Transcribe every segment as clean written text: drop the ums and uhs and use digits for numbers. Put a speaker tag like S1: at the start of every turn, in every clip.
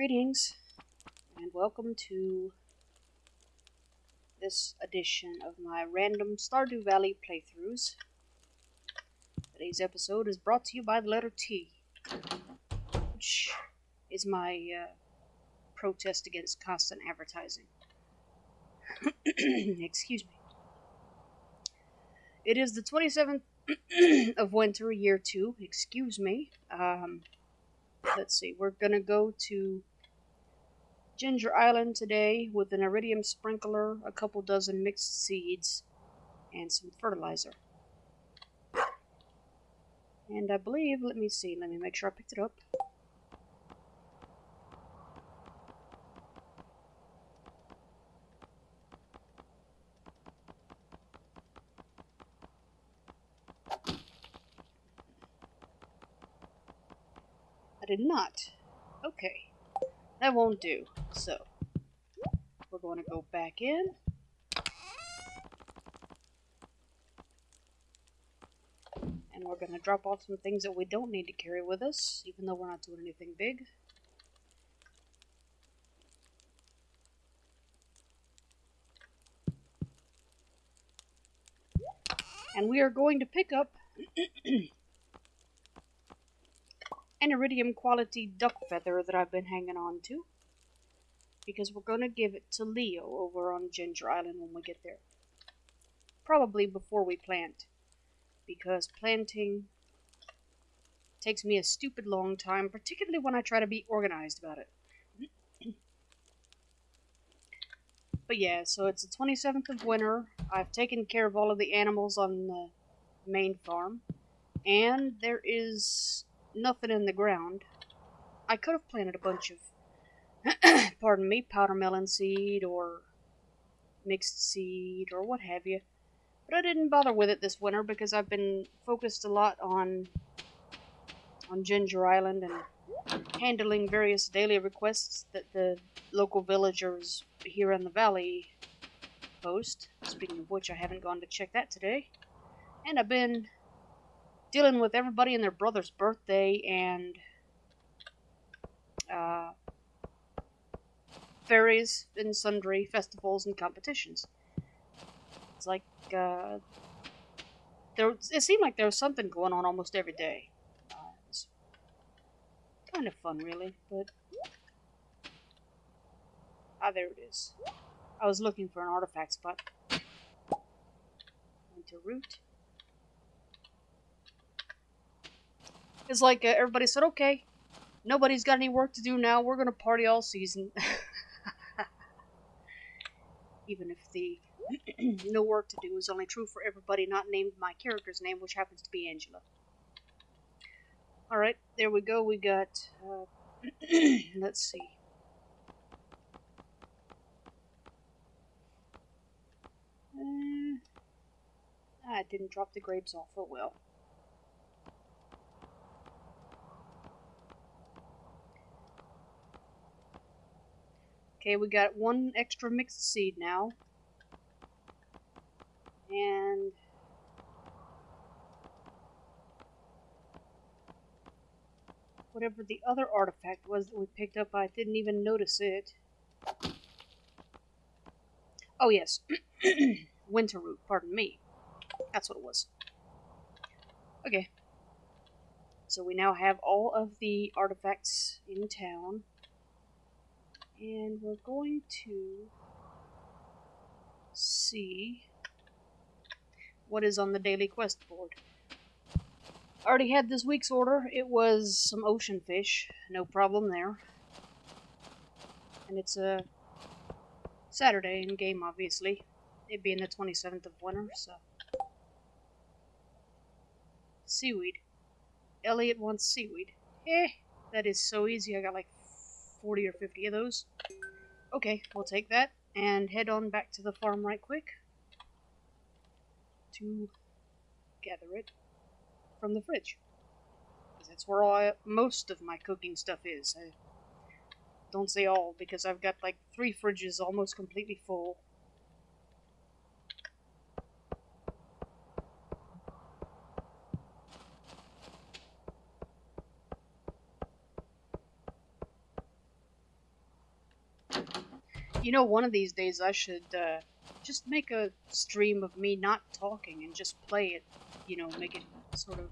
S1: Greetings, and welcome to this edition of my random Stardew Valley playthroughs. Today's episode is brought to you by the letter T, which is my protest against constant advertising. Excuse me. It is the 27th of winter, year 2. Excuse me. Let's see, we're gonna go to Ginger Island today with an iridium sprinkler, a couple dozen mixed seeds, and some fertilizer. And I believe, let me make sure I picked it up. I did not. Okay. That won't do. So, we're going to go back in. And we're going to drop off some things that we don't need to carry with us, even though we're not doing anything big. And we are going to pick up an iridium quality duck feather that I've been hanging on to, because we're going to give it to Leo over on Ginger Island when we get there. Probably before we plant, because planting takes me a stupid long time, particularly when I try to be organized about it. But yeah, so it's the 27th of winter. I've taken care of all of the animals on the main farm, and there is nothing in the ground. I could have planted a bunch of, pardon me, powder melon seed or mixed seed or what have you, but I didn't bother with it this winter because I've been focused a lot on Ginger Island and handling various daily requests that the local villagers here in the valley post. Speaking of which, I haven't gone to check that today. And I've been dealing with everybody and their brother's birthday and fairies and sundry festivals and competitions. It's like, it seemed like there was something going on almost every day. It's kind of fun, really, but... there it is. I was looking for an artifact spot. Went to root. It's like everybody said, okay, nobody's got any work to do now, we're gonna party all season. Even if the no work to do is only true for everybody not named my character's name, which happens to be Angela. Alright, there we go, we got, let's see. I didn't drop the grapes off, oh well. Okay, we got one extra mixed seed now. And whatever the other artifact was that we picked up, I didn't even notice it. Oh yes, winter root, pardon me. That's what it was. Okay. So we now have all of the artifacts in town. And we're going to see what is on the daily quest board. I already had this week's order. It was some ocean fish. No problem there. And it's a Saturday in game, obviously. It being the 27th of winter, so. Seaweed. Elliot wants seaweed. That is so easy. I got like 40 or 50 of those. Okay, we'll take that and head on back to the farm right quick to gather it from the fridge. That's where most of my cooking stuff is. I don't say all, because I've got like 3 fridges almost completely full. You know, one of these days I should just make a stream of me not talking and just play it. You know, make it sort of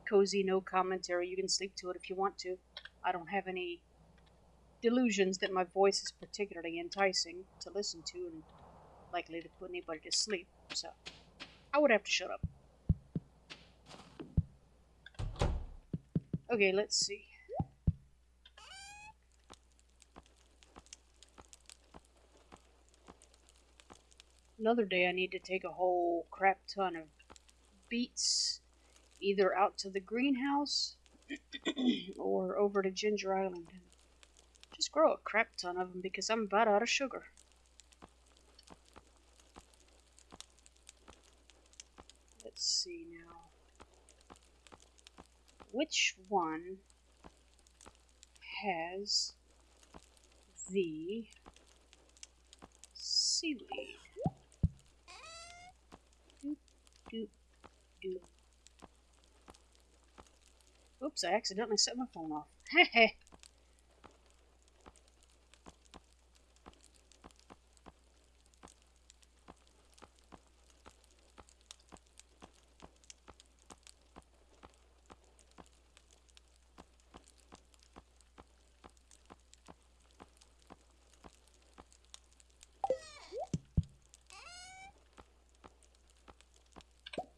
S1: cozy, no commentary. You can sleep to it if you want to. I don't have any delusions that my voice is particularly enticing to listen to and likely to put anybody to sleep. So, I would have to shut up. Okay, let's see. Another day I need to take a whole crap ton of beets either out to the greenhouse or over to Ginger Island and just grow a crap ton of them because I'm about out of sugar. Let's see now. Which one has the seaweed? Doop, doop, doop. Oops, I accidentally set my phone off. Heh.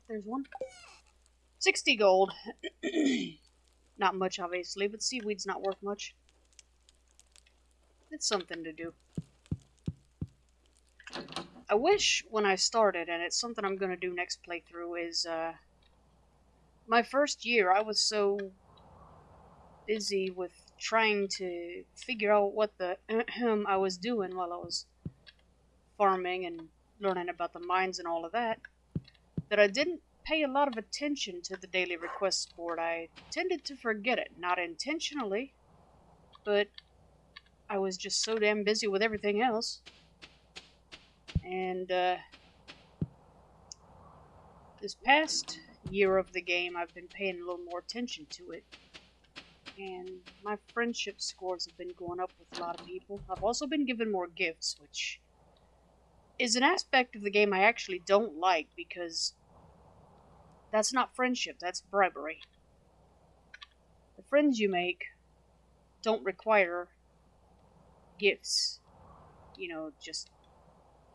S1: There's one. 60 gold. Not much, obviously, but seaweed's not worth much. It's something to do. I wish when I started, and it's something I'm going to do next playthrough, is my first year I was so busy with trying to figure out what the I was doing while I was farming and learning about the mines and all of that, that I didn't pay a lot of attention to the daily requests board. I tended to forget it, not intentionally, but I was just so damn busy with everything else. And this past year of the game, I've been paying a little more attention to it. And my friendship scores have been going up with a lot of people. I've also been given more gifts, which is an aspect of the game I actually don't like because that's not friendship, that's bribery. The friends you make don't require gifts. You know, just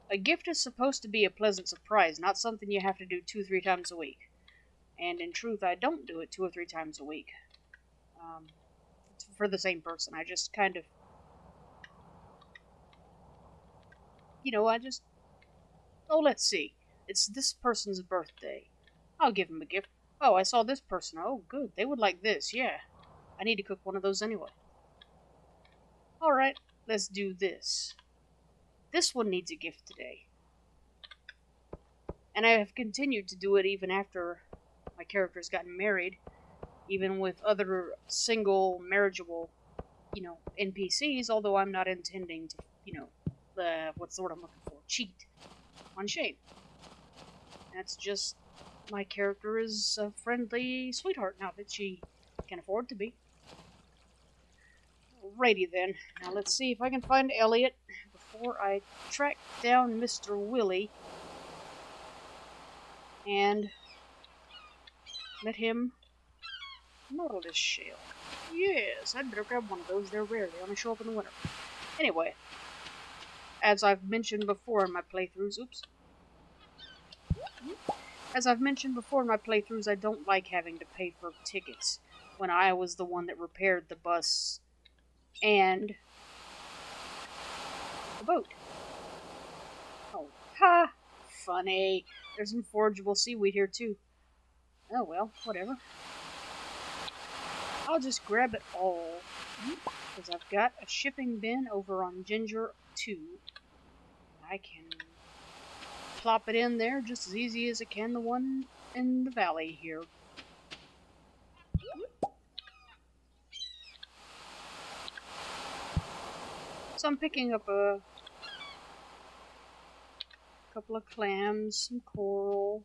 S1: a gift is supposed to be a pleasant surprise, not something you have to do 2-3 times a week. And in truth, I don't do it 2 or 3 times a week. For the same person. I just kind of, oh, let's see. It's this person's birthday. I'll give him a gift. Oh, I saw this person. Oh, good. They would like this. Yeah. I need to cook one of those anyway. Alright, let's do this. This one needs a gift today. And I have continued to do it even after my character's gotten married, even with other single marriageable, NPCs, although I'm not intending to, what's the word I'm looking for? Cheat on Shane. That's just, my character is a friendly sweetheart now that she can afford to be. Alrighty then, now let's see if I can find Elliot before I track down Mr. Willie and let him model this shell. Yes, I'd better grab one of those. They're rare. They only show up in the winter. Anyway, as I've mentioned before in my playthroughs, As I've mentioned before in my playthroughs, I don't like having to pay for tickets when I was the one that repaired the bus and the boat. Oh, ha! Funny. There's some forageable seaweed here, too. Oh, well, whatever. I'll just grab it all, because I've got a shipping bin over on Ginger 2. I can plop it in there just as easy as I can the one in the valley here. So I'm picking up a couple of clams, some coral.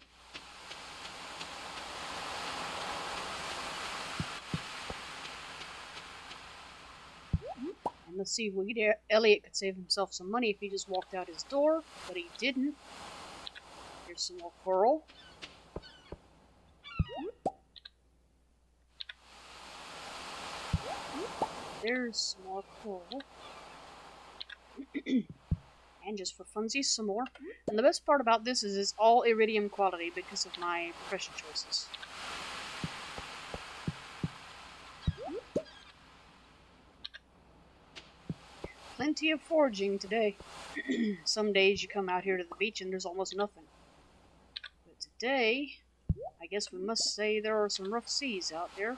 S1: And the seaweed. Elliot could save himself some money if he just walked out his door, but he didn't. Here's some more coral. There's some more coral. And just for funsies, some more. And the best part about this is it's all iridium quality because of my profession choices. Plenty of foraging today. Some days you come out here to the beach and there's almost nothing. But today, I guess we must say there are some rough seas out there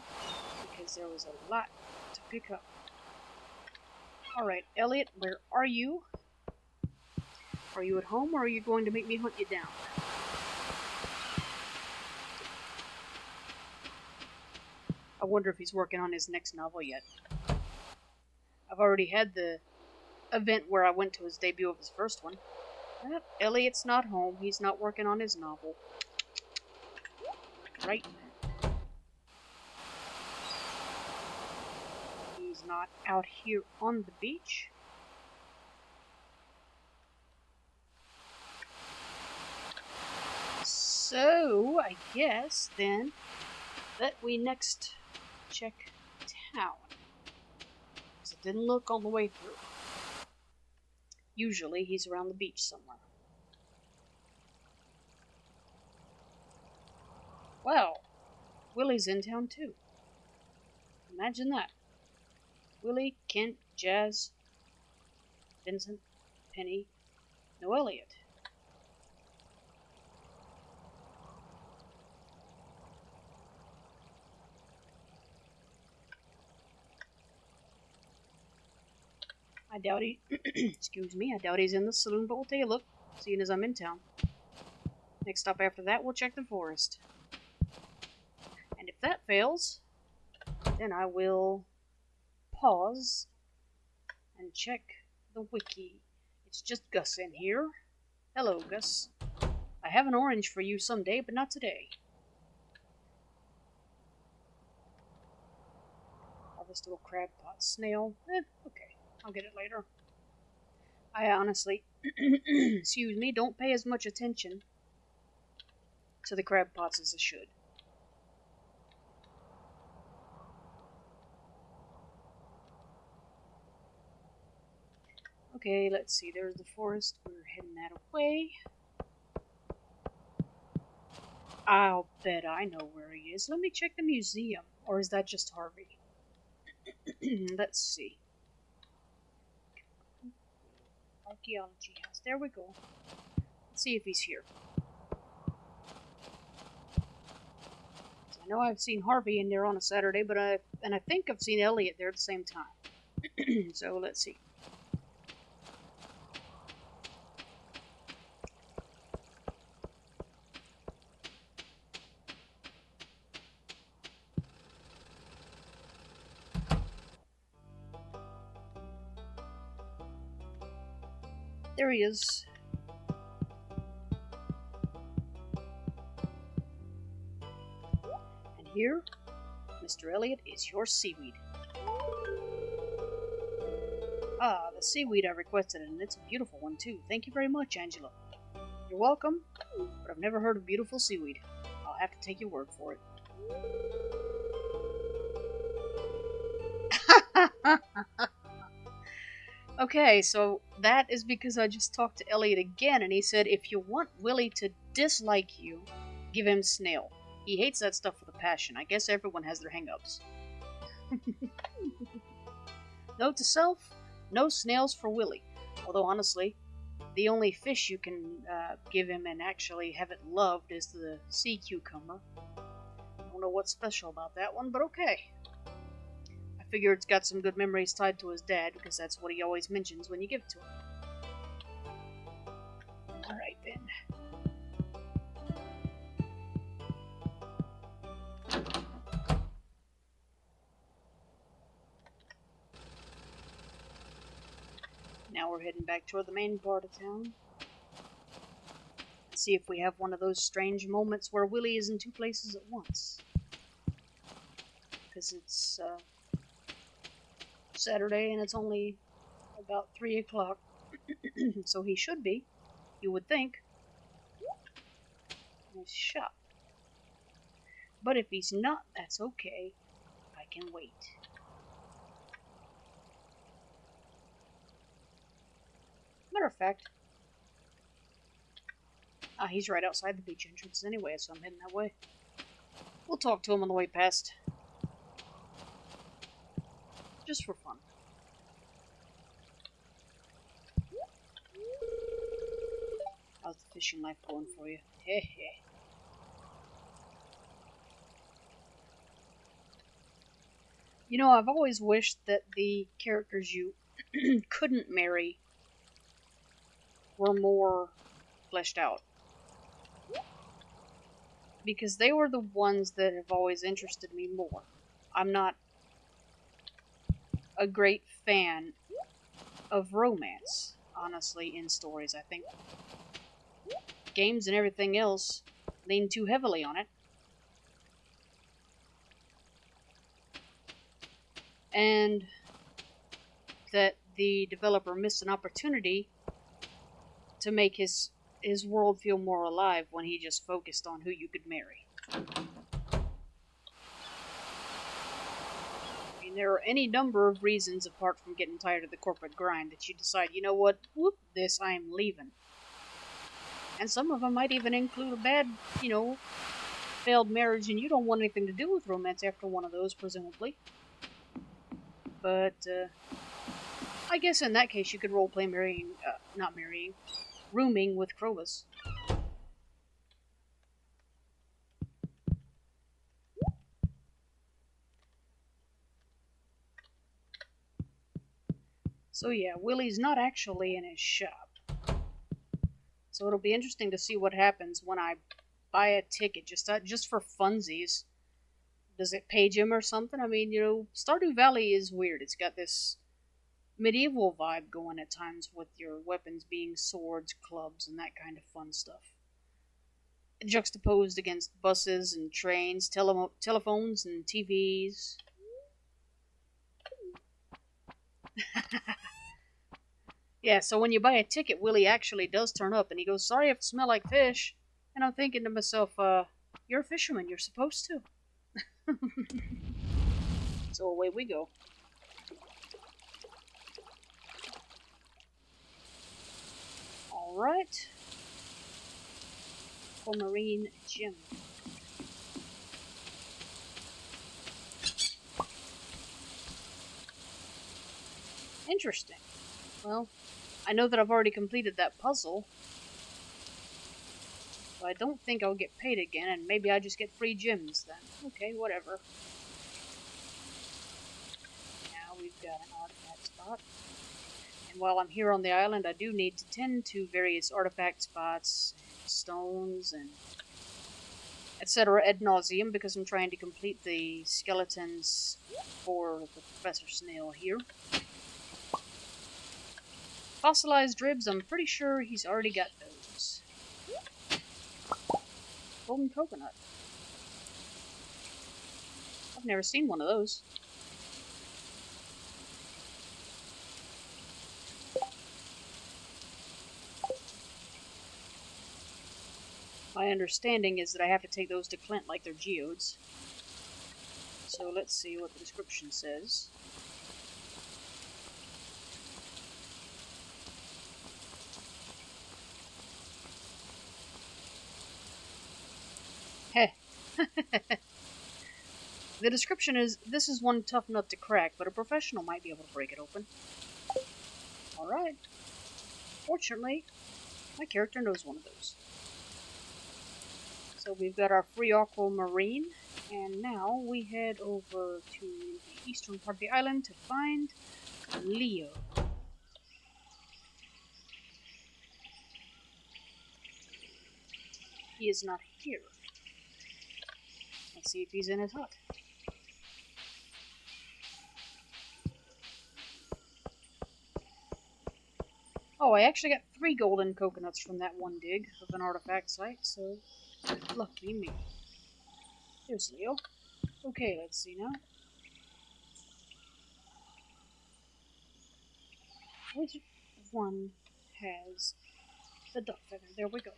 S1: because there was a lot to pick up. Alright, Elliot, where are you? Are you at home or are you going to make me hunt you down? I wonder if he's working on his next novel yet. I've already had the event where I went to his debut of his first one. Yep, Elliot's not home. He's not working on his novel. Right. He's not out here on the beach. So, I guess, then, that we next check town. Because it didn't look all the way through. Usually, he's around the beach somewhere. Well, Willie's in town, too. Imagine that. Willie, Kent, Jazz, Vincent, Penny, no Elliot. I doubt he, excuse me, I doubt he's in the saloon, but we'll take a look, seeing as I'm in town. Next stop after that, we'll check the forest. And if that fails, then I will pause and check the wiki. It's just Gus in here. Hello, Gus. I have an orange for you someday, but not today. Harvest little crab pot snail. Okay. I'll get it later. I honestly, excuse me, don't pay as much attention to the crab pots as I should. Okay, let's see. There's the forest. We're heading that way. I'll bet I know where he is. Let me check the museum. Or is that just Harvey? Let's see. Archaeology house. There we go. Let's see if he's here. So I know I've seen Harvey in there on a Saturday, but I think I've seen Elliot there at the same time. So let's see. There he is. And here, Mr. Elliot, is your seaweed. Ah, the seaweed I requested, and it's a beautiful one too. Thank you very much, Angela. You're welcome, but I've never heard of beautiful seaweed. I'll have to take your word for it. Okay, so that is because I just talked to Elliot again, and he said if you want Willie to dislike you, give him snail. He hates that stuff with a passion. I guess everyone has their hang-ups. Note to self, no snails for Willie. Although, honestly, the only fish you can give him and actually have it loved is the sea cucumber. I don't know what's special about that one, but okay. I figure it's got some good memories tied to his dad, because that's what he always mentions when you give it to him. Alright then. Now we're heading back toward the main part of town. Let's see if we have one of those strange moments where Willie is in two places at once. Because it's Saturday and it's only about 3 o'clock. So he should be, you would think, in his shop. But if he's not, that's okay. I can wait. Matter of fact, he's right outside the beach entrance anyway, so I'm heading that way. We'll talk to him on the way past. Just for fun. How's the fishing life going for you? Heh heh. You know, I've always wished that the characters you couldn't marry were more fleshed out. Because they were the ones that have always interested me more. I'm not a great fan of romance, honestly, in stories. I think games and everything else lean too heavily on it. And that the developer missed an opportunity to make his world feel more alive when he just focused on who you could marry. I mean, there are any number of reasons apart from getting tired of the corporate grind that you decide, you know what, whoop, this, I'm leaving. And some of them might even include a bad, failed marriage, and you don't want anything to do with romance after one of those, presumably. But, I guess in that case you could roleplay rooming with Krobus. So yeah, Willie's not actually in his shop. So it'll be interesting to see what happens when I buy a ticket just for funsies. Does it page him or something? I mean, Stardew Valley is weird. It's got this medieval vibe going at times with your weapons being swords, clubs, and that kind of fun stuff. Juxtaposed against buses and trains, telephones and TVs. Yeah, so when you buy a ticket, Willie actually does turn up, and he goes, "Sorry if it smell like fish." And I'm thinking to myself, you're a fisherman, you're supposed to. So away we go. Alright. Aquamarine gem. Interesting. Well, I know that I've already completed that puzzle, so I don't think I'll get paid again, and maybe I just get free gems then. Okay, whatever. Now we've got an artifact spot. And while I'm here on the island, I do need to tend to various artifact spots, and stones, and etc. ad nauseum, because I'm trying to complete the skeletons for the Professor Snail here. Fossilized ribs, I'm pretty sure he's already got those. Golden coconut. I've never seen one of those. My understanding is that I have to take those to Clint like they're geodes. So let's see what the description says. Heh. The description is, "This is one tough nut to crack, but a professional might be able to break it open." Alright. Fortunately, my character knows one of those. So we've got our free aquamarine, and now we head over to the eastern part of the island to find Leo. He is not here. Let's see if he's in his hut. Oh, I actually got 3 golden coconuts from that one dig of an artifact site, so lucky me. There's Leo. Okay, let's see now. Which one has the duck feather? There we go.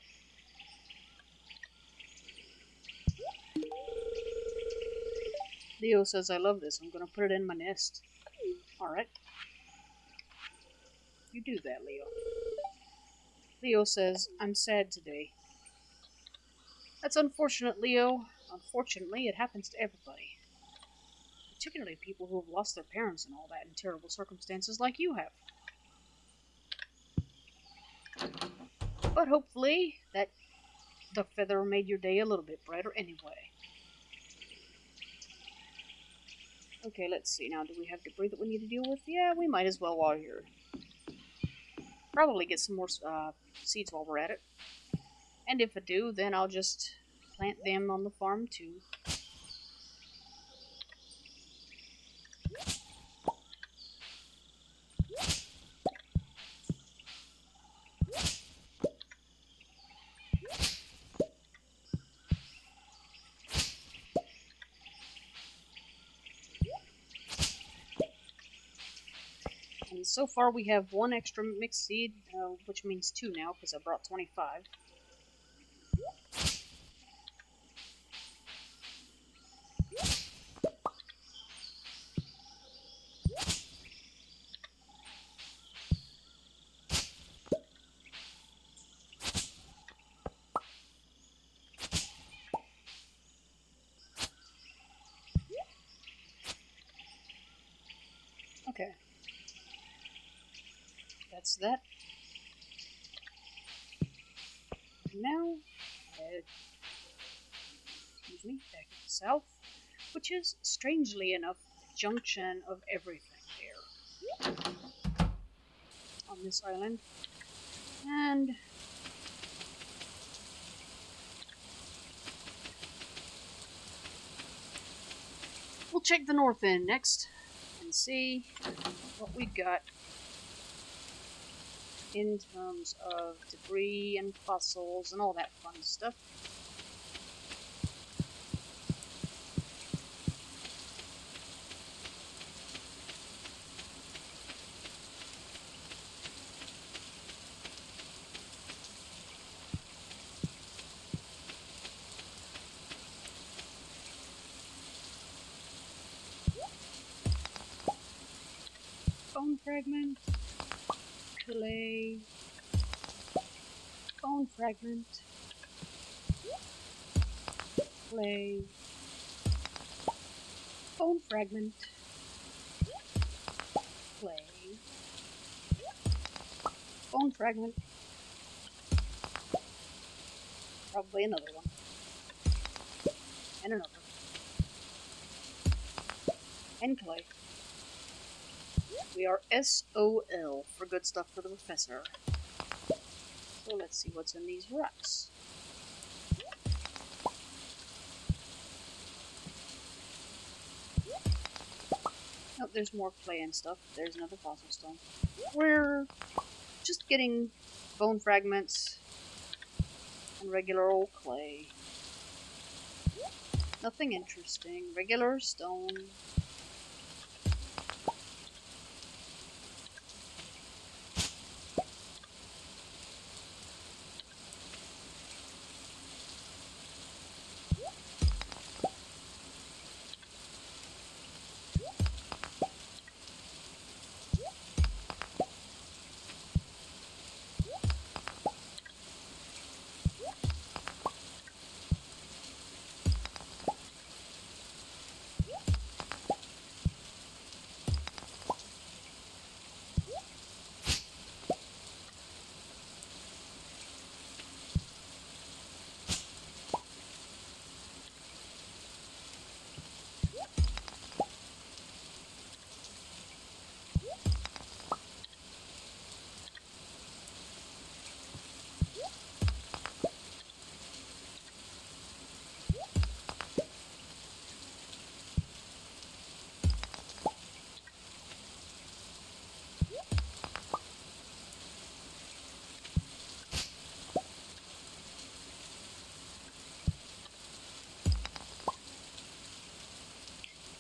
S1: Leo says, I love this. I'm going to put it in my nest. Alright. You do that, Leo. Leo says, I'm sad today. That's unfortunate, Leo. Unfortunately, it happens to everybody. Particularly people who have lost their parents and all that in terrible circumstances like you have. But hopefully, that duck feather made your day a little bit brighter anyway. Okay, let's see now. Do we have debris that we need to deal with? Yeah, we might as well while we're here. Probably get some more seeds while we're at it. And if I do, then I'll just plant them on the farm too. And so far we have one extra mixed seed, which means 2 now because I brought 25. Okay. That's that. Now, excuse me, back to the south, which is, strangely enough, the junction of everything there on this island. And we'll check the north end next and see what we got in terms of debris and fossils and all that fun stuff. Bone fragment, clay, bone fragment, clay, bone fragment, clay, bone fragment, probably another one, and another, and clay. We are SOL for good stuff for the professor. So let's see what's in these rocks. Oh, there's more clay and stuff. There's another fossil stone. We're just getting bone fragments and regular old clay. Nothing interesting. Regular stone.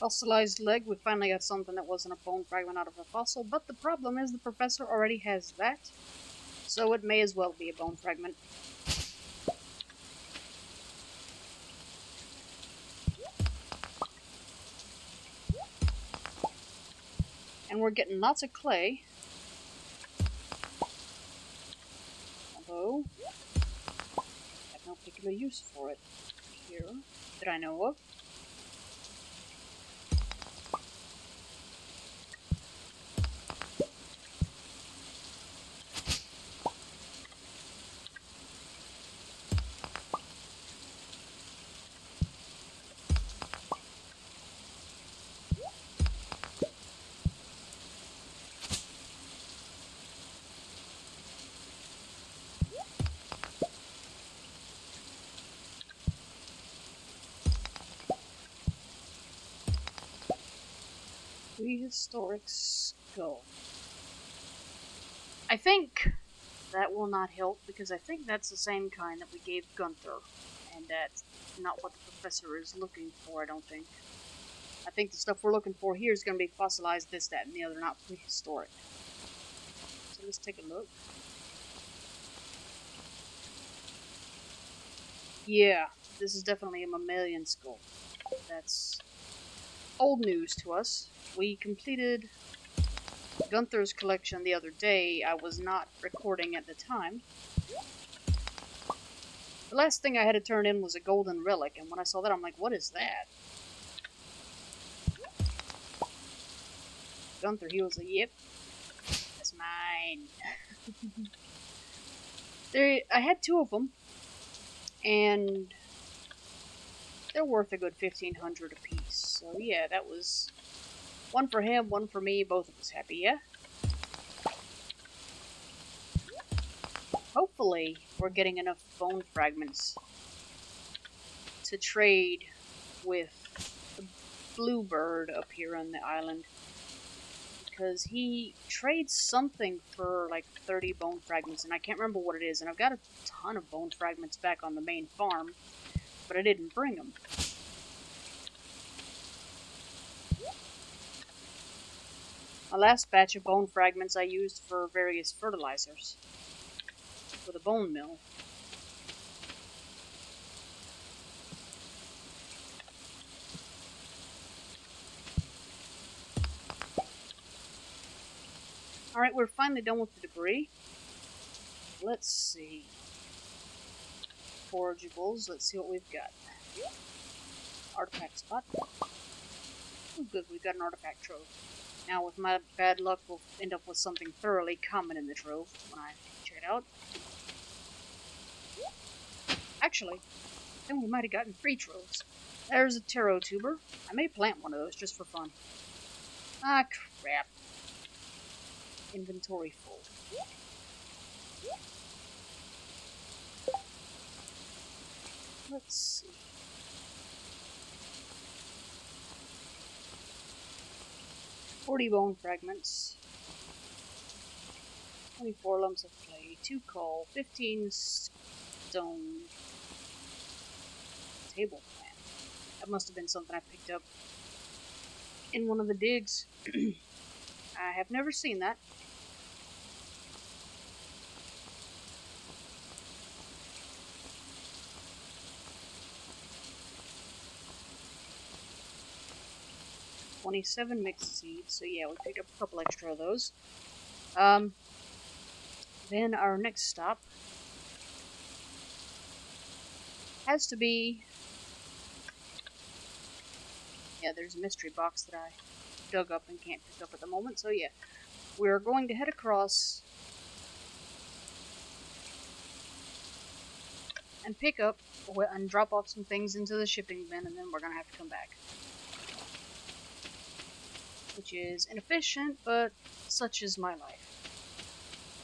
S1: Fossilized leg. We finally got something that wasn't a bone fragment out of a fossil, but the problem is the professor already has that, so it may as well be a bone fragment. And we're getting lots of clay. Although, I have no particular use for it here that I know of. Prehistoric skull. I think that will not help because I think that's the same kind that we gave Gunther, and that's not what the professor is looking for, I don't think. I think the stuff we're looking for here is going to be fossilized, this, that, and the other, not prehistoric. So let's take a look. Yeah, this is definitely a mammalian skull. That's old news to us. We completed Gunther's collection the other day. I was not recording at the time. The last thing I had to turn in was a golden relic, and when I saw that, I'm like, what is that? Gunther, he was like, yep, that's mine. I had two of them, and they're worth a good 1,500 apiece. So yeah, that was one for him, one for me, both of us happy, yeah? Hopefully, we're getting enough bone fragments to trade with the bluebird up here on the island. Because he trades something for like 30 bone fragments, and I can't remember what it is, and I've got a ton of bone fragments back on the main farm, but I didn't bring them. My last batch of bone fragments I used for various fertilizers for the bone mill. Alright, we're finally done with the debris. Let's see. Forageables, let's see what we've got. Artifact spot. Oh, good, we've got an artifact trove. Now, with my bad luck, we'll end up with something thoroughly common in the trove when I check it out. Actually, then we might have gotten 3 troves. There's a taro tuber. I may plant one of those just for fun. Ah, crap. Inventory full. Let's see. "40 bone fragments, 24 lumps of clay, 2 coal, 15 stone, table plant." That must have been something I picked up in one of the digs. I have never seen that. "27 mixed seeds," so yeah, we picked up a couple extra of those. Then our next stop has to be... Yeah, there's a mystery box that I dug up and can't pick up at the moment, so yeah. We're going to head across and pick up and drop off some things into the shipping bin, and then we're going to have to come back. Which is inefficient, but such is my life.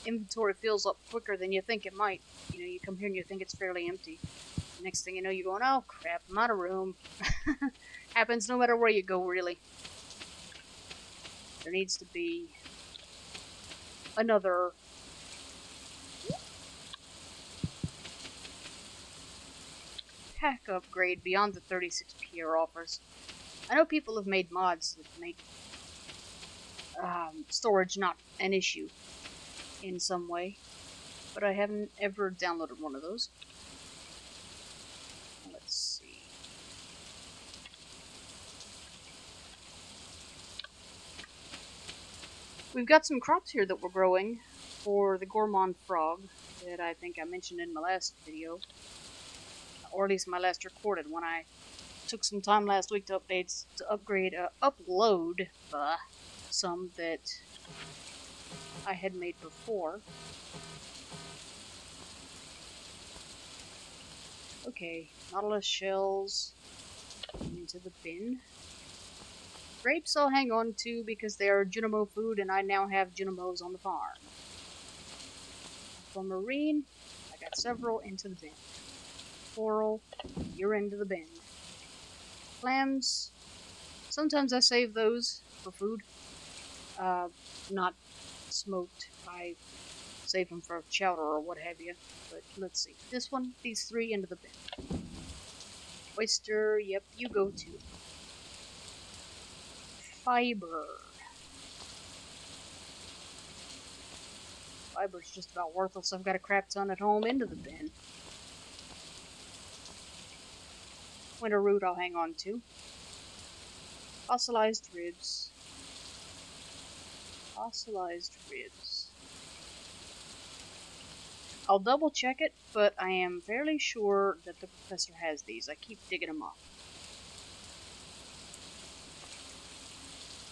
S1: Inventory fills up quicker than you think it might. You know, you come here and you think it's fairly empty. Next thing you know, you're going, oh crap, I'm out of room. Happens no matter where you go, really. There needs to be another pack upgrade beyond the 36 PR offers. I know people have made mods that make storage not an issue in some way, but I haven't ever downloaded one of those. Let's see. We've got some crops here that we're growing for the gourmand frog that I think I mentioned in my last video, or at least my last recorded when I took some time last week to upload some that I had made before. Okay, nautilus shells into the bin. Grapes I'll hang on to because they are Junimo food and I now have Junimos on the farm. For marine, I got several into the bin. Coral, you're into the bin. Clams, sometimes I save those for food. Not smoked. I save them for chowder or what have you. But let's see. This one, these 3 into the bin. Oyster, yep, you go too. Fiber. Fiber's just about worthless. I've got a crap ton at home into the bin. Winter root I'll hang on to. Fossilized ribs. Fossilized ribs. I'll double check it, but I am fairly sure that the professor has these. I keep digging them up.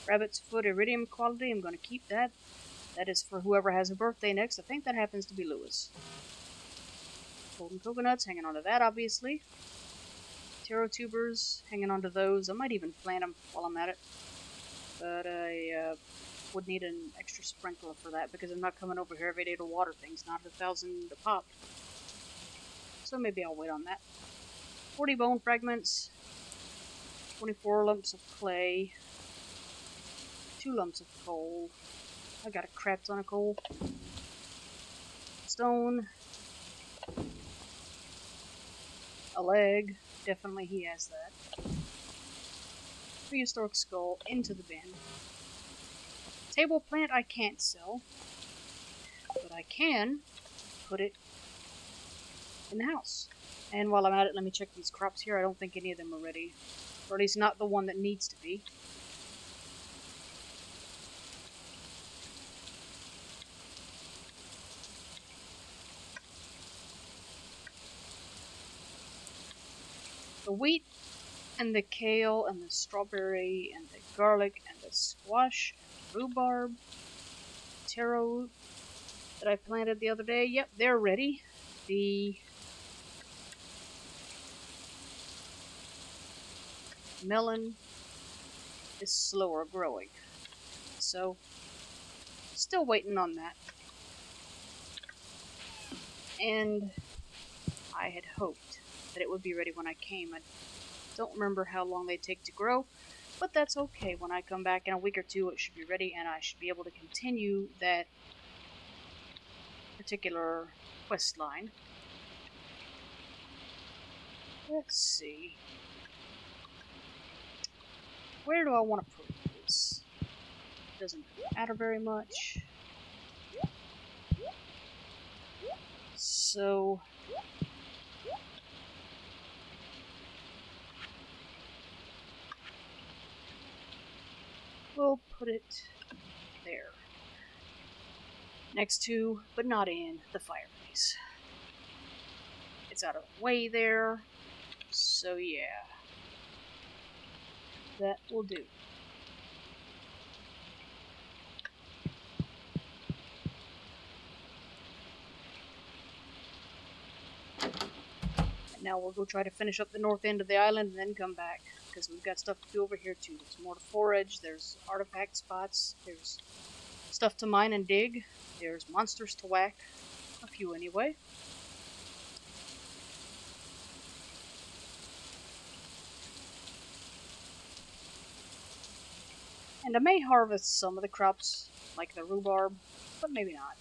S1: Rabbit's foot iridium quality, I'm going to keep that. That is for whoever has a birthday next. I think that happens to be Lewis. Golden coconuts, hanging on to that, obviously. Taro tubers, hanging on to those. I might even plant them while I'm at it. But I would need an extra sprinkler for that because I'm not coming over here every day to water things. Not 1,000 a pop. So maybe I'll wait on that. 40 bone fragments. 24 lumps of clay. 2 lumps of coal. I got a crap ton of coal. Stone. A leg. Definitely he has that. Prehistoric skull into the bin. Table plant I can't sell. But I can put it in the house. And while I'm at it, let me check these crops here. I don't think any of them are ready. Or at least not the one that needs to be. The wheat and the kale and the strawberry and the garlic and the squash and the rhubarb, taro that I planted the other day, yep, they're ready. The melon is slower growing, so still waiting on that. And I had hoped that it would be ready when I came. I don't remember how long they take to grow, but that's okay. When I come back in a week or 2, it should be ready, and I should be able to continue that particular quest line. Let's see. Where do I want to put this? Doesn't matter very much. So we'll put it there. Next to, but not in, the fireplace. It's out of the way there. So yeah. That will do. And now we'll go try to finish up the north end of the island and then come back. Because we've got stuff to do over here too. There's more to forage, there's artifact spots, there's stuff to mine and dig, there's monsters to whack. A few anyway. And I may harvest some of the crops, like the rhubarb, but maybe not.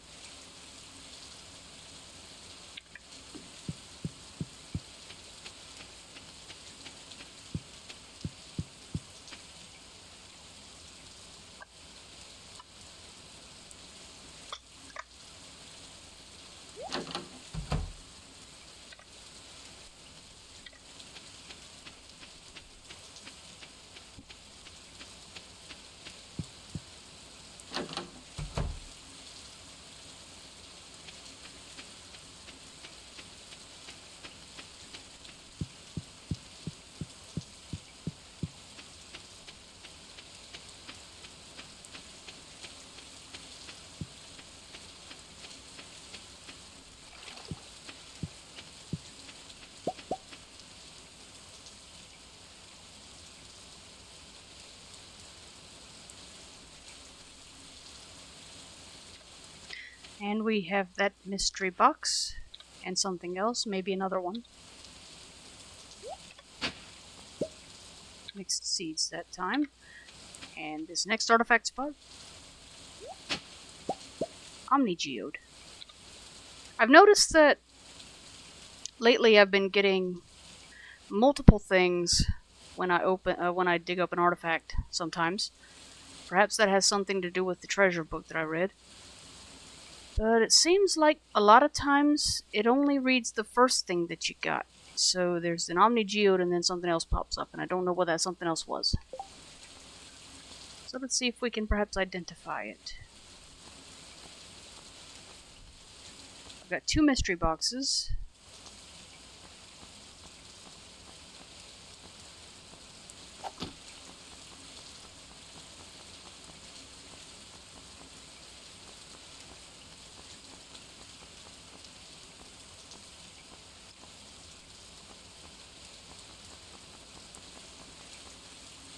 S1: And we have that mystery box. And something else, maybe another one. Mixed seeds that time. And this next artifact spot, Omnigeode. I've noticed that lately I've been getting multiple things when I dig up an artifact sometimes. Perhaps that has something to do with the treasure book that I read. But it seems like a lot of times it only reads the first thing that you got. So there's an Omnigeode and then something else pops up, and I don't know what that something else was. So let's see if we can perhaps identify it. I've got 2 mystery boxes.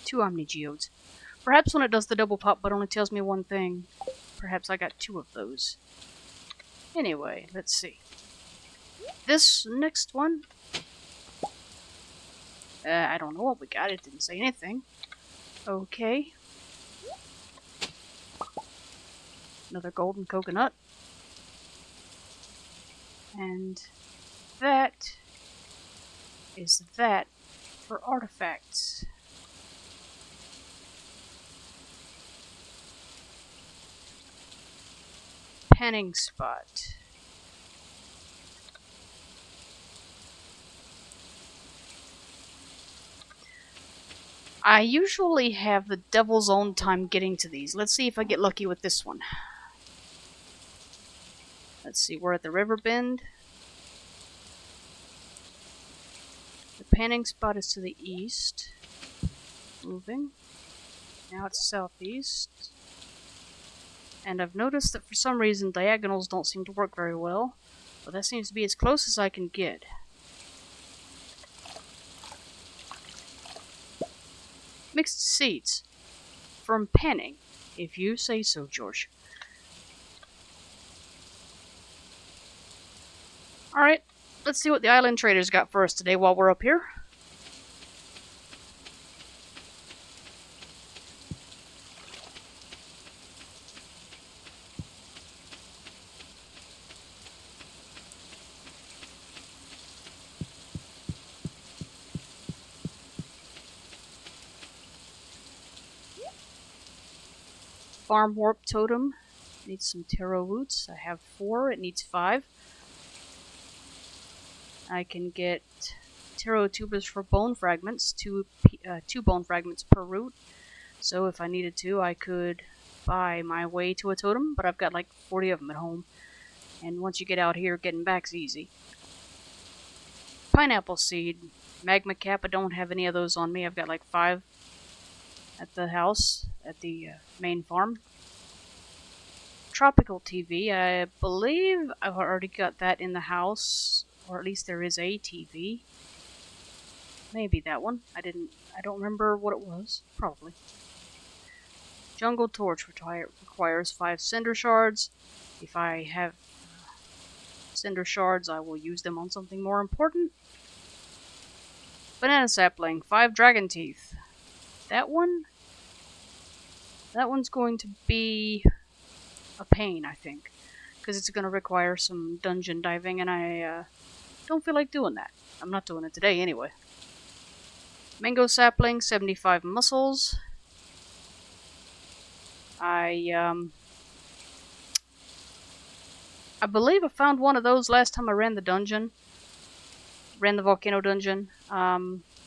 S1: Two Omnigeodes. Perhaps when it does the double pop but only tells me one thing, perhaps I got 2 of those. Anyway, let's see. This next one, I don't know what we got. It didn't say anything. Okay. Another golden coconut. And that is that for artifacts. Panning spot. I usually have the devil's own time getting to these. Let's see if I get lucky with this one. Let's see, we're at the river bend. The panning spot is to the east. Moving. Now it's southeast. And I've noticed that for some reason diagonals don't seem to work very well. But that seems to be as close as I can get. Mixed seeds. From panning, if you say so, George. Alright, let's see what the island traders got for us today while we're up here. Farm warp totem. Needs some taro roots. I have 4. It needs 5. I can get taro tubers for bone fragments. 2 bone fragments per root. So if I needed to, I could buy my way to a totem. But I've got like 40 of them at home. And once you get out here, getting back's easy. Pineapple seed. Magma cap. I don't have any of those on me. I've got like 5 at the house, at the main farm. Tropical TV, I believe I've already got that in the house, or at least there is a TV. Maybe that one. I don't remember what it was. Probably. Jungle torch requires 5 cinder shards. If I have cinder shards, I will use them on something more important. Banana sapling, 5 dragon teeth. That one's going to be a pain, I think, because it's going to require some dungeon diving, and I don't feel like doing that. I'm not doing it today anyway. Mango sapling, 75 mussels. I believe I found one of those last time I ran the dungeon. Ran the volcano dungeon.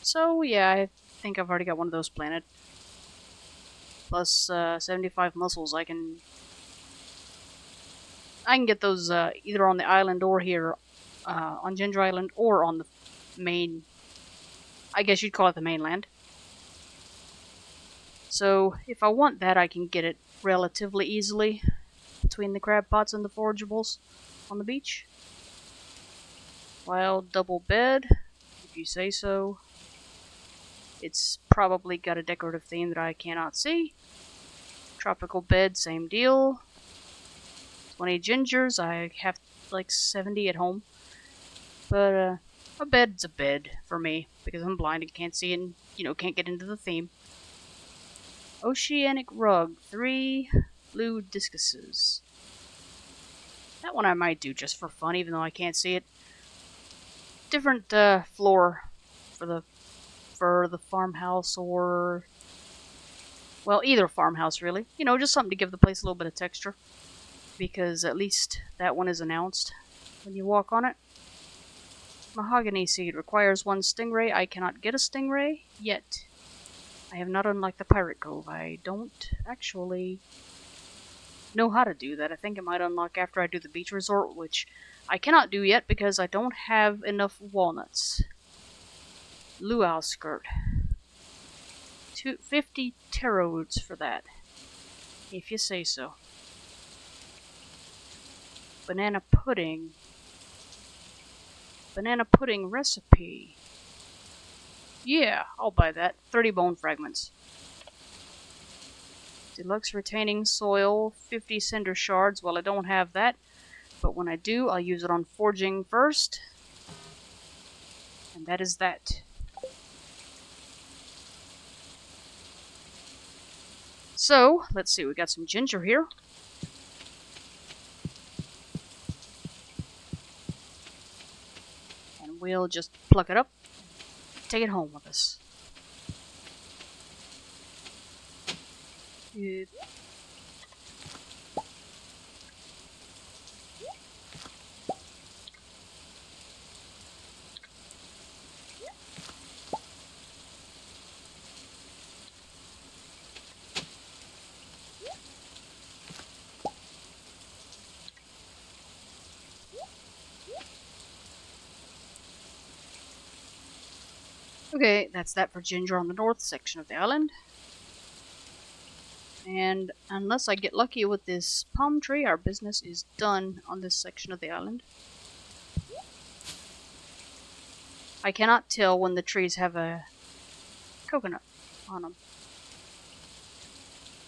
S1: So yeah, I think I've already got one of those planted. Plus 75 mussels. I can get those either on the island or here on Ginger Island or on the main, I guess you'd call it the mainland. So if I want that, I can get it relatively easily between the crab pots and the forageables on the beach. Wild double bed, if you say so. It's probably got a decorative theme that I cannot see. Tropical bed, same deal. 20 gingers. I have like 70 at home. But a bed's a bed for me because I'm blind and can't see it and, can't get into the theme. Oceanic rug, 3 blue discuses. That one I might do just for fun, even though I can't see it. Different floor for the farmhouse, or well, either farmhouse really. Just something to give the place a little bit of texture, because at least that one is announced when you walk on it. Mahogany seed requires 1 stingray. I cannot get a stingray yet. I have not unlocked the Pirate Cove. I don't actually know how to do that. I think it might unlock after I do the beach resort, which I cannot do yet because I don't have enough walnuts. Luau skirt. 50 taro roots for that, if you say so. Banana pudding. Banana pudding recipe. Yeah, I'll buy that. 30 bone fragments. Deluxe retaining soil, 50 cinder shards. Well, I don't have that, but when I do, I'll use it on forging first. And that is that. So, let's see, we got some ginger here. And we'll just pluck it up, take it home with us. Okay, that's that for ginger on the north section of the island. And unless I get lucky with this palm tree, our business is done on this section of the island. I cannot tell when the trees have a coconut on them.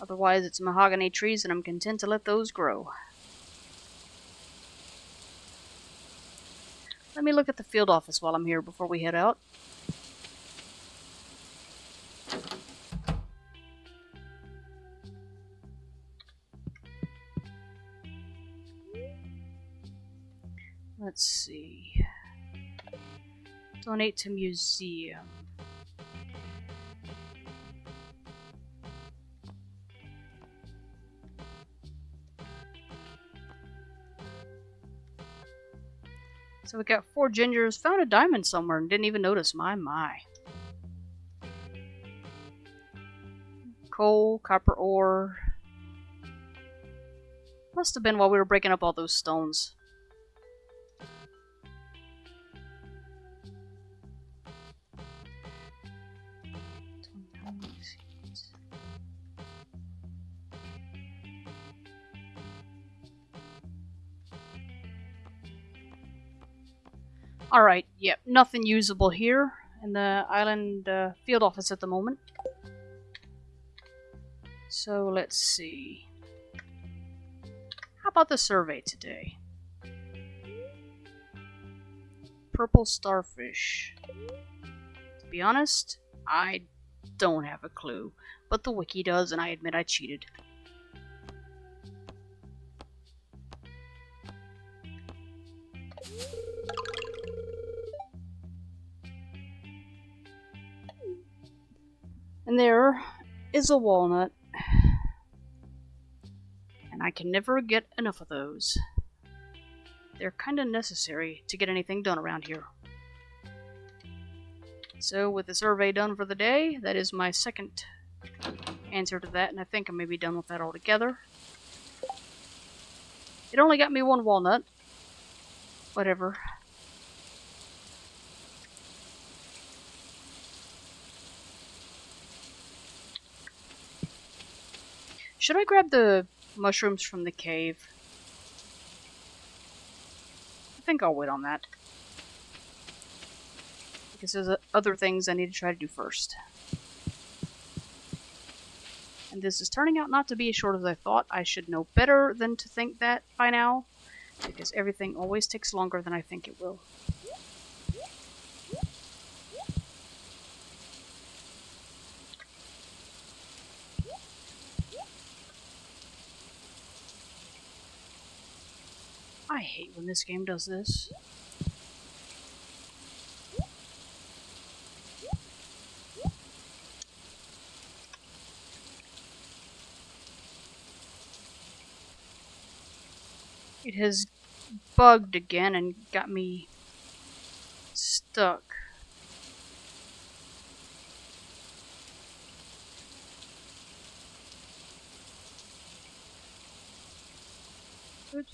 S1: Otherwise, it's mahogany trees, and I'm content to let those grow. Let me look at the field office while I'm here before we head out. Let's see. Donate to museum. So we got 4 gingers. Found a diamond somewhere and didn't even notice. My. Coal, copper ore. Must have been while we were breaking up all those stones. Alright, yep, nothing usable here in the island field office at the moment. So let's see. How about the survey today? Purple starfish. To be honest, I don't have a clue, but the wiki does, and I admit I cheated. And there is a walnut. And I can never get enough of those. They're kinda necessary to get anything done around here. So with the survey done for the day, that is my second answer to that, and I think I may be done with that altogether. It only got me 1 walnut. Whatever. Should I grab the mushrooms from the cave? I think I'll wait on that. Because there's other things I need to try to do first. And this is turning out not to be as short as I thought. I should know better than to think that by now, because everything always takes longer than I think it will. I hate when this game does this. It has bugged again and got me stuck. Oops.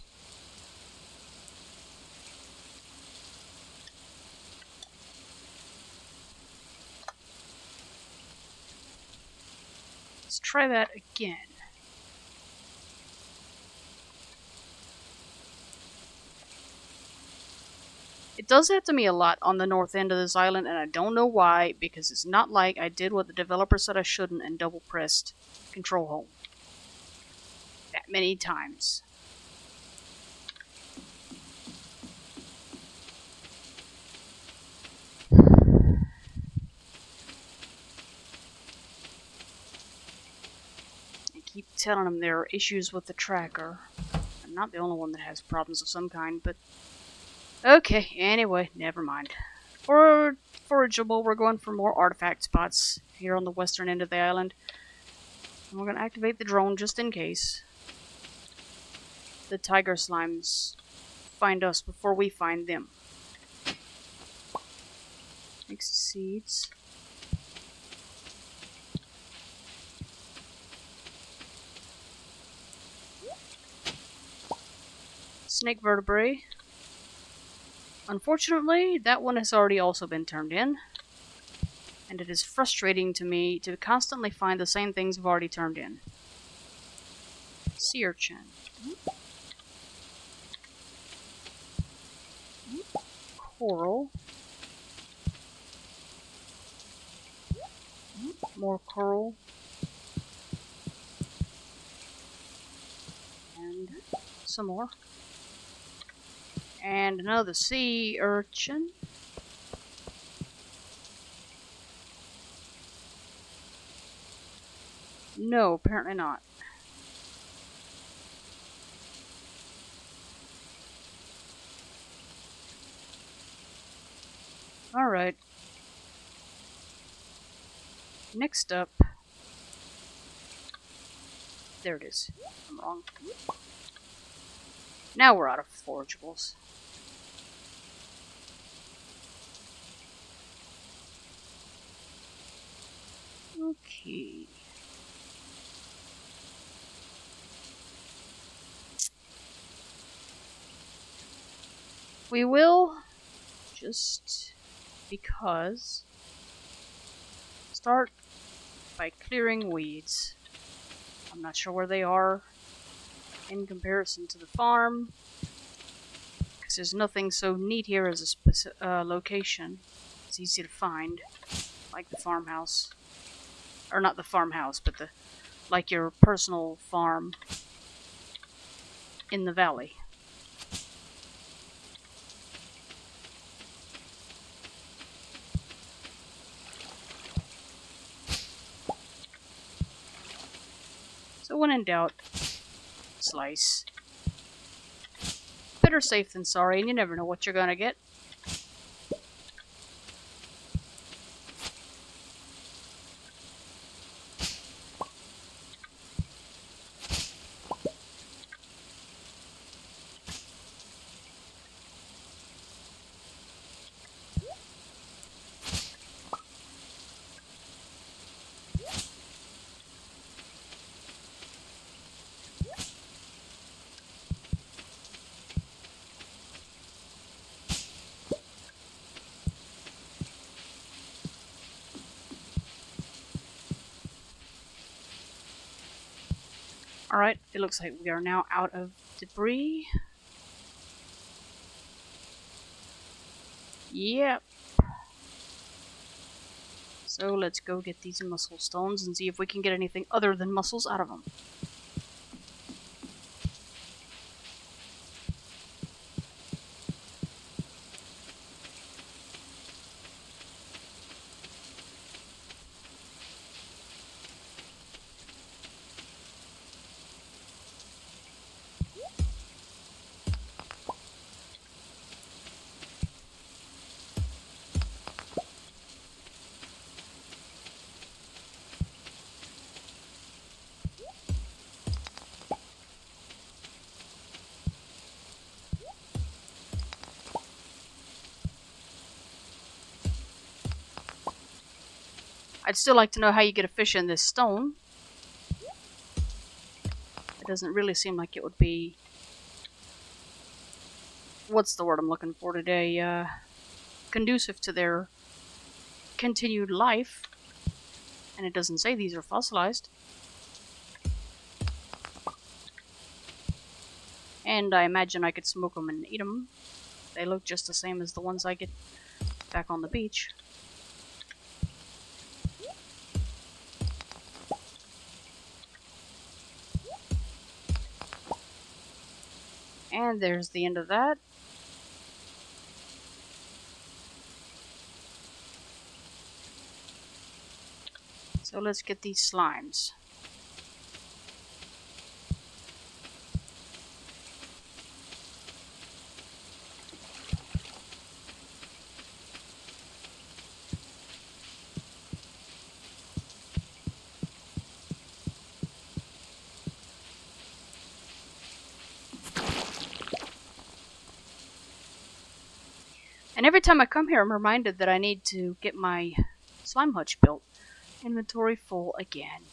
S1: Let's try that again. It does that to me a lot on the north end of this island, and I don't know why, because it's not like I did what the developer said I shouldn't and double pressed Control Home that many times. I keep telling them there are issues with the tracker. I'm not the only one that has problems of some kind, but okay, anyway, never mind. For forageable, we're going for more artifact spots here on the western end of the island. And we're going to activate the drone just in case the tiger slimes find us before we find them. Mix seeds. Snake vertebrae. Unfortunately, that one has already also been turned in. And it is frustrating to me to constantly find the same things I've already turned in. Sea urchin. Coral. More coral. And some more. And another sea urchin. No, apparently not. Alright. Next up. There it is. I'm wrong. Now we're out of forageables. Okay. We will, just because, start by clearing weeds. I'm not sure where they are in comparison to the farm, because there's nothing so neat here as a specific location. It's easy to find, like the farmhouse. Or not the farmhouse, but like your personal farm in the valley. So when in doubt, slice. Better safe than sorry, and you never know what you're gonna get. Alright, it looks like we are now out of debris. Yep. So let's go get these muscle stones and see if we can get anything other than muscles out of them. I'd still like to know how you get a fish in this stone. It doesn't really seem like it would be... What's the word I'm looking for today? Conducive to their continued life. And it doesn't say these are fossilized. And I imagine I could smoke them and eat them. They look just the same as the ones I get back on the beach. And there's the end of that. So let's get these slimes. And every time I come here, I'm reminded that I need to get my slime hutch built. Inventory full again.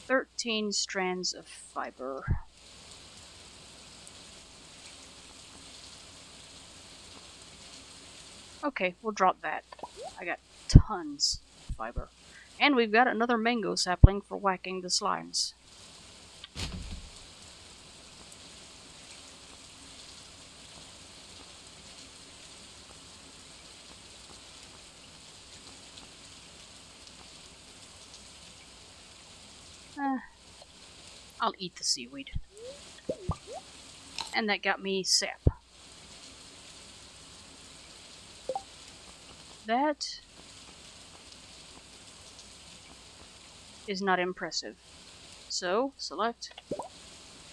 S1: "13 strands of fiber." Okay, we'll drop that. I got tons of fiber. And we've got another mango sapling for whacking the slimes. I'll eat the seaweed. And that got me sap. That is not impressive. So, select,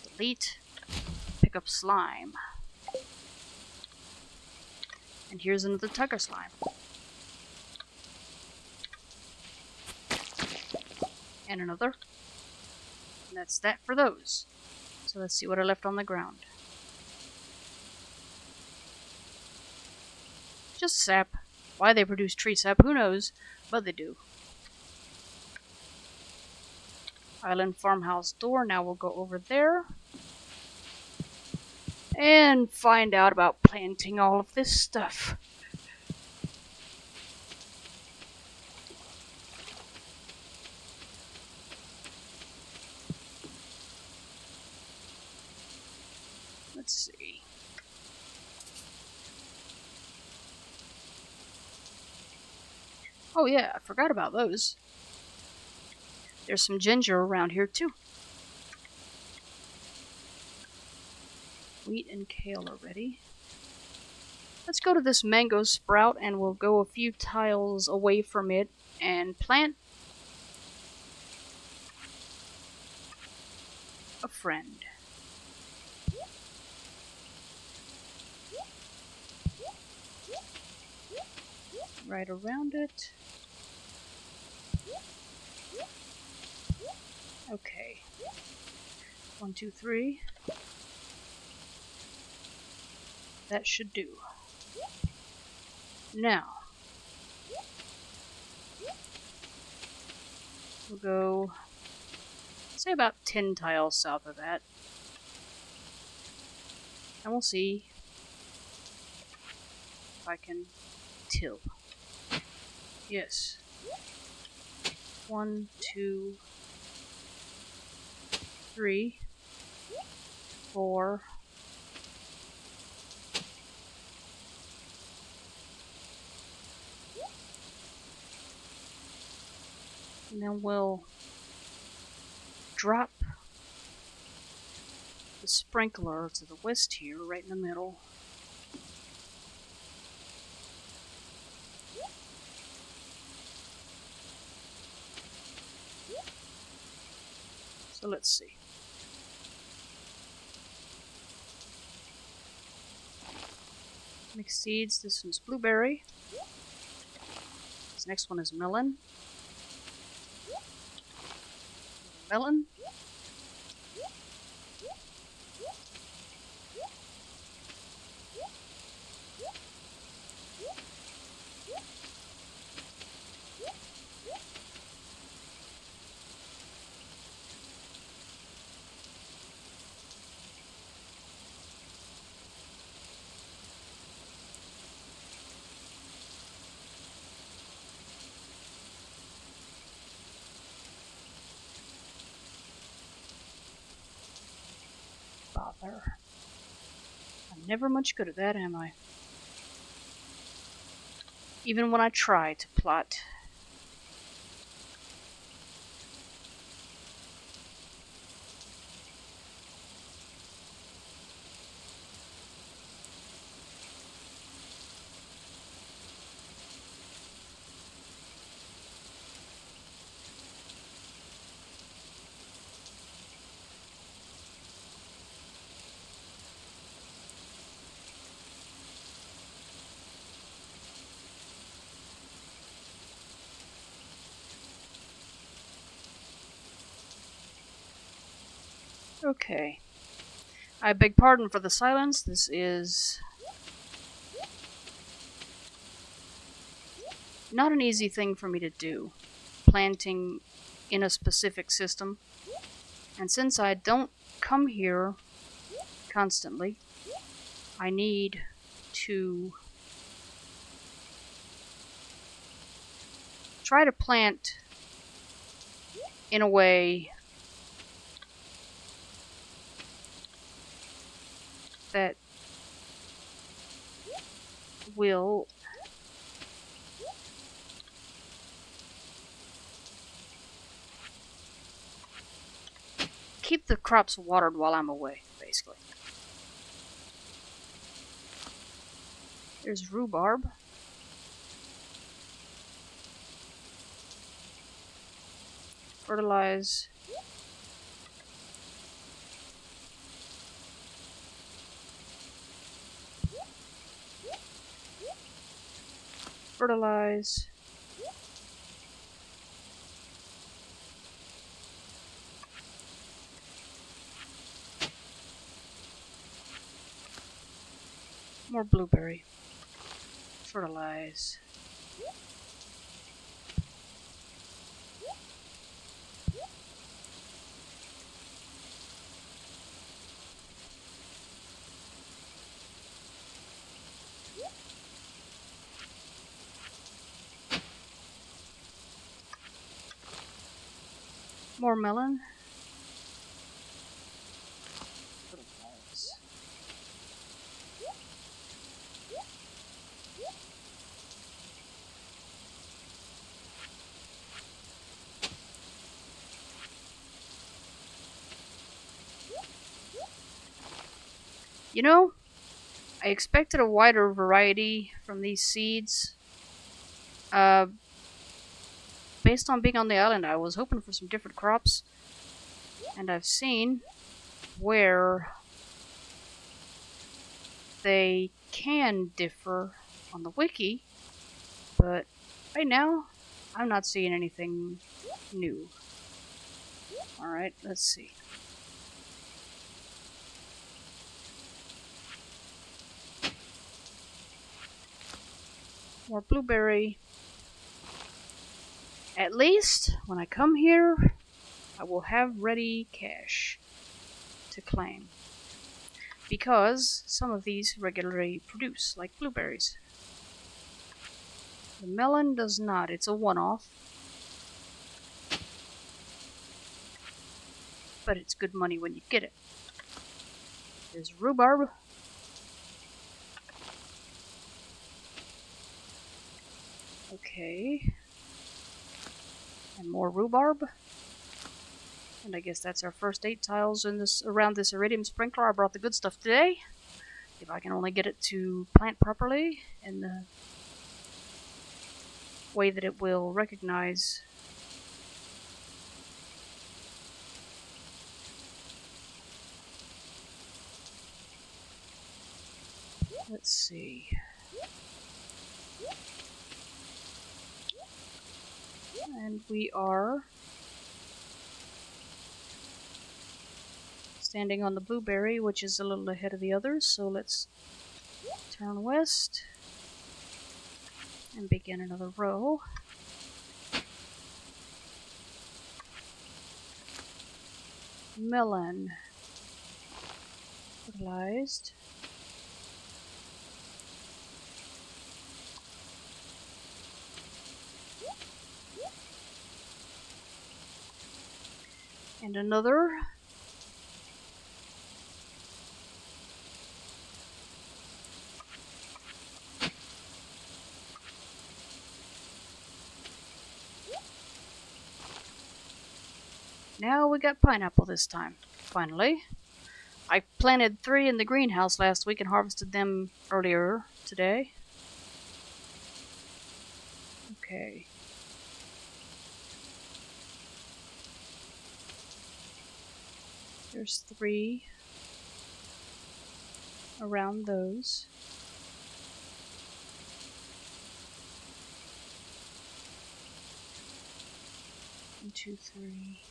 S1: delete, pick up slime. And here's another tiger slime. And another. And that's that for those. So let's see what I left on the ground. Just sap. Why they produce tree sap, who knows? But they do. Island farmhouse door. Now we'll go over there. And find out about planting all of this stuff. Let's see. Oh yeah, I forgot about those. There's some ginger around here too. Wheat and kale are ready. Let's go to this mango sprout and we'll go a few tiles away from it and plant a friend. Right around it. Okay. 1, 2, 3. That should do. Now, we'll go, say, about 10 tiles south of that. And we'll see if I can till. Yes. 1, 2, 3, 4. And then we'll drop the sprinkler to the west here, right in the middle. So let's see. Mixed seeds. This one's blueberry. This next one is melon. Melon. Bother. I'm never much good at that, am I? Even when I try to plot. Okay. I beg pardon for the silence. This is not an easy thing for me to do. Planting in a specific system. And since I don't come here constantly, I need to try to plant in a way that will keep the crops watered while I'm away, basically. There's rhubarb. Fertilize. Fertilize. More blueberry. Fertilize. More melon. Fertilize. You know, I expected a wider variety from these seeds. Based on being on the island, I was hoping for some different crops. And I've seen where they can differ on the wiki, but right now, I'm not seeing anything new. Alright, let's see. More blueberry. At least, when I come here, I will have ready cash to claim. Because some of these regularly produce, like blueberries. The melon does not, it's a one-off. but it's good money when you get it. There's rhubarb. Okay. And more rhubarb. And I guess that's our first 8 tiles in this around this iridium sprinkler. I brought the good stuff today. If I can only get it to plant properly in the way that it will recognize. Let's see. And we are standing on the blueberry, which is a little ahead of the others, so let's turn west and begin another row. Melon. Fertilized. And another. Now we got pineapple this time, finally. I planted 3 in the greenhouse last week and harvested them earlier today. Okay. There's 3 around those. One, 2, 3.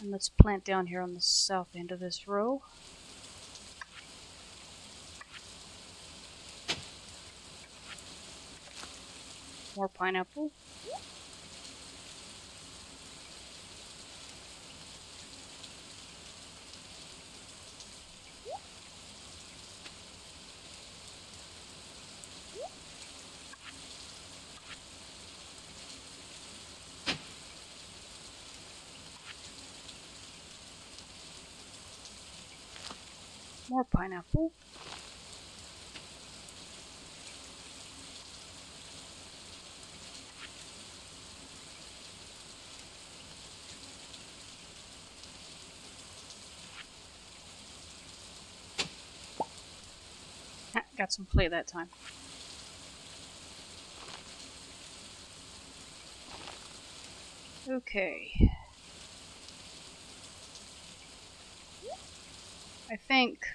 S1: And let's plant down here on the south end of this row. More pineapple. More pineapple. Got some play that time. Okay. I think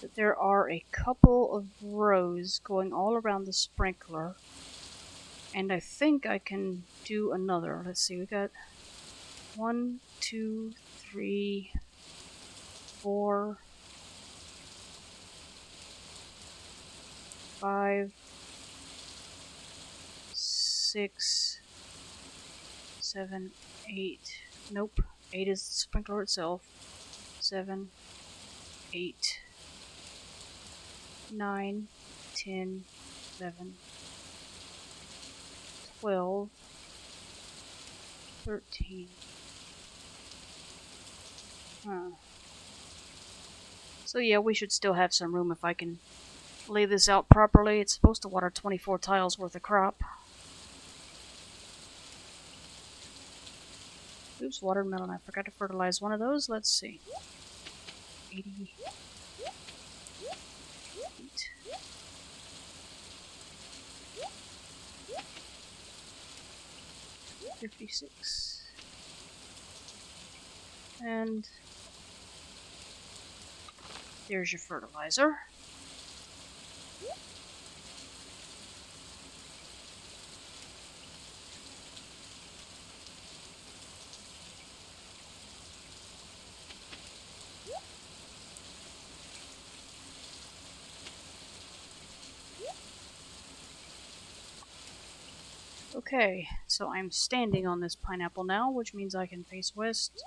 S1: that there are a couple of rows going all around the sprinkler, and I think I can do another. Let's see, we got 1, 2, 3, 4, 5, 6, 7, 8. Nope, 8 is the sprinkler itself. 7, 8, 9, 10, 11, 12, 13. So yeah, we should still have some room if I can lay this out properly. It's supposed to water 24 tiles worth of crop. Oops, watermelon. I forgot to fertilize one of those. Let's see. 88. 56. And there's your fertilizer. Okay, so I'm standing on this pineapple now, which means I can face west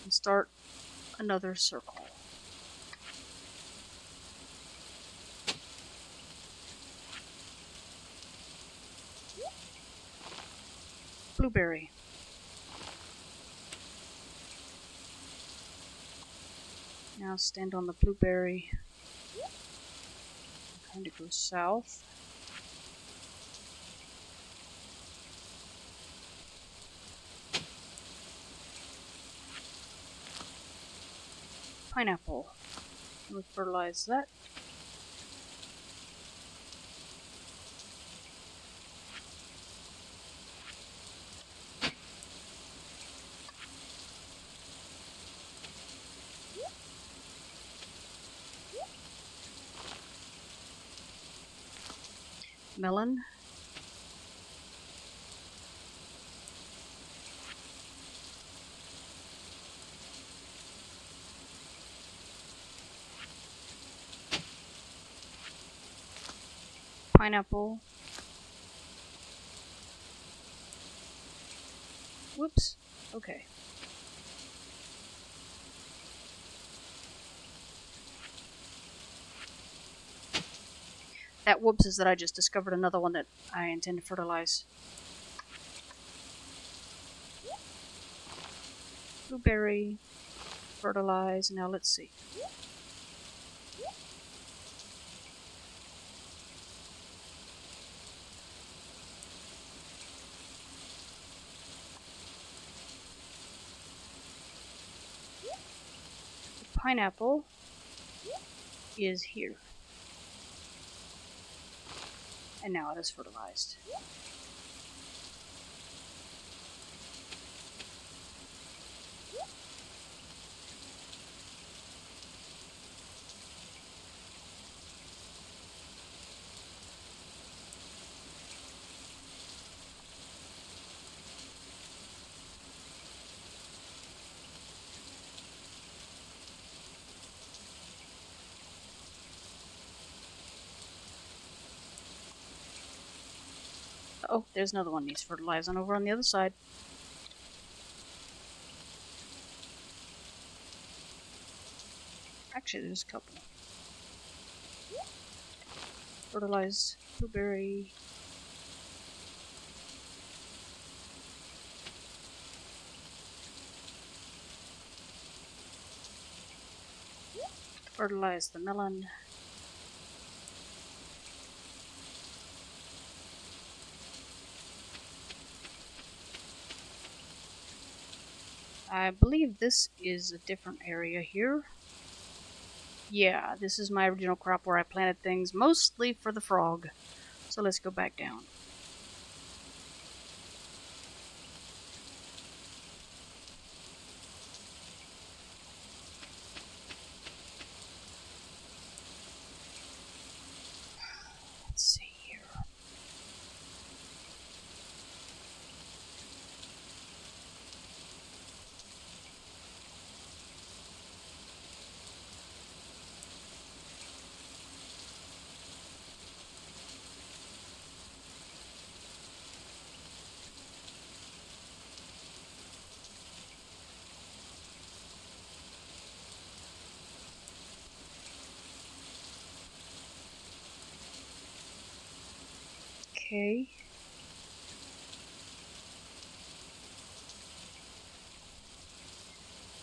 S1: and start another circle. Blueberry. Now stand on the blueberry. Kind of go south. Pineapple. We'll fertilize that. Melon. Pineapple. Whoops. Okay. That whoops is that I just discovered another one that I intend to fertilize. Blueberry. Fertilize. Now let's see. The pineapple is here. And now it is fertilized. Oh, there's another one needs fertilizing over on the other side. Actually, there's a couple. Fertilized blueberry. Fertilize the melon. I believe this is a different area here. Yeah, this is my original crop where I planted things mostly for the frog. So let's go back down. Let's see here. Okay.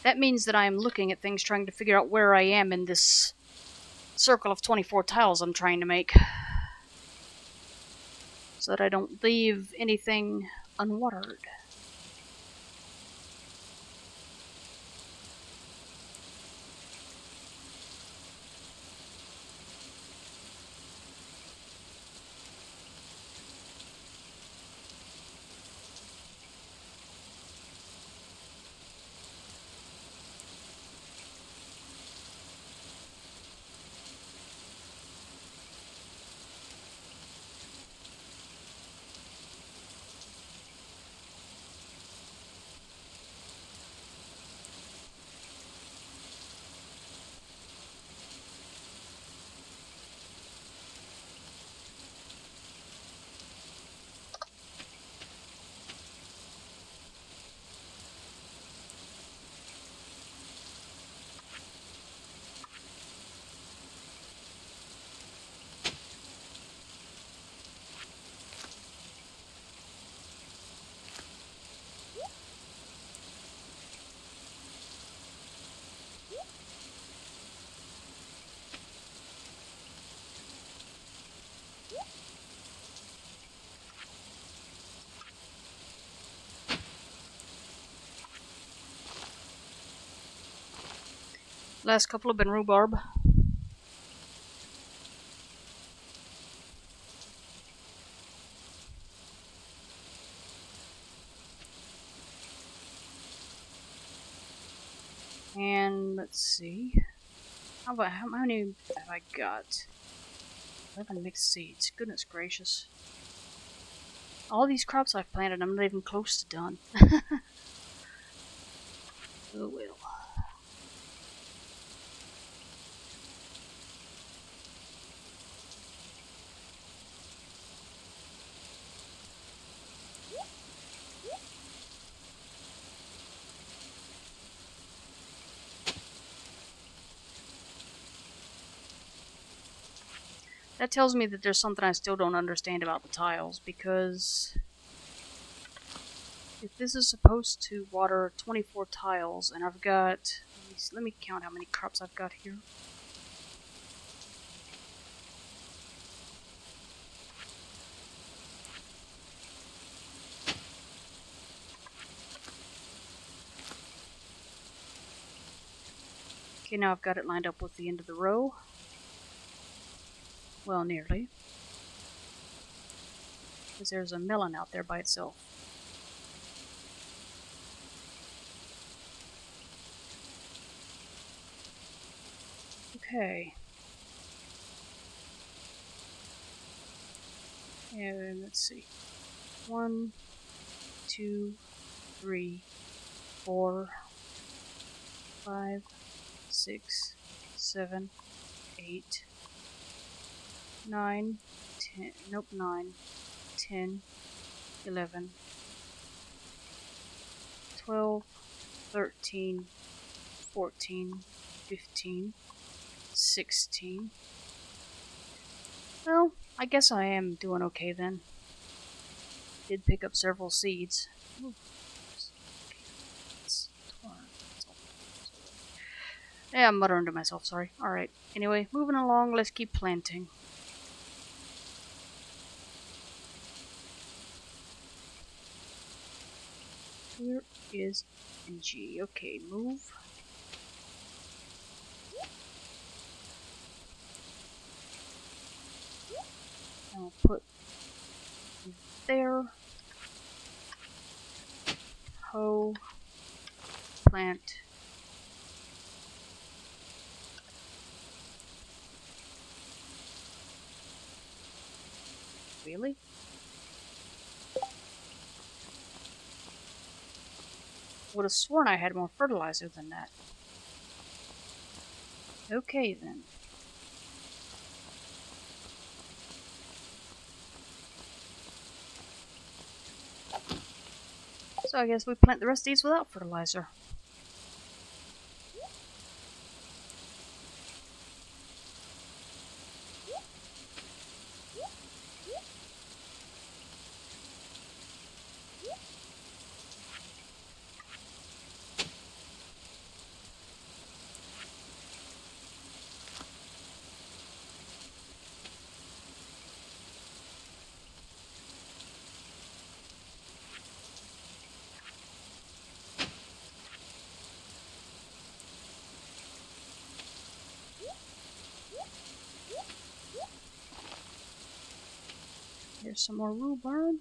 S1: That means that I am looking at things trying to figure out where I am in this circle of 24 tiles I'm trying to make. So that I don't leave anything unwatered. Last couple have been rhubarb. And let's see. How many have I got? 11 mixed seeds. Goodness gracious. All these crops I've planted, I'm not even close to done. Oh well. That tells me that there's something I still don't understand about the tiles, because if this is supposed to water 24 tiles, and I've got... Let me count how many crops I've got here. Okay, now I've got it lined up with the end of the row. Well, nearly. Because there's a melon out there by itself. Okay. And let's see. 1, 2, 3, 4, 5, 6, 7, 8, 9, 10. Nope, 9, 10, 11, 12, 13, 14, 15, 16. Well, I guess I am doing okay then. Did pick up several seeds. Ooh. Yeah, I'm muttering to myself, sorry. Alright, anyway, moving along, let's keep planting. Where is NG? Okay, move. I'll put there. Hoe. Plant. Really? Would have sworn I had more fertilizer than that. Okay then. So I guess we plant the rest of these without fertilizer. Here's some more rhubarb.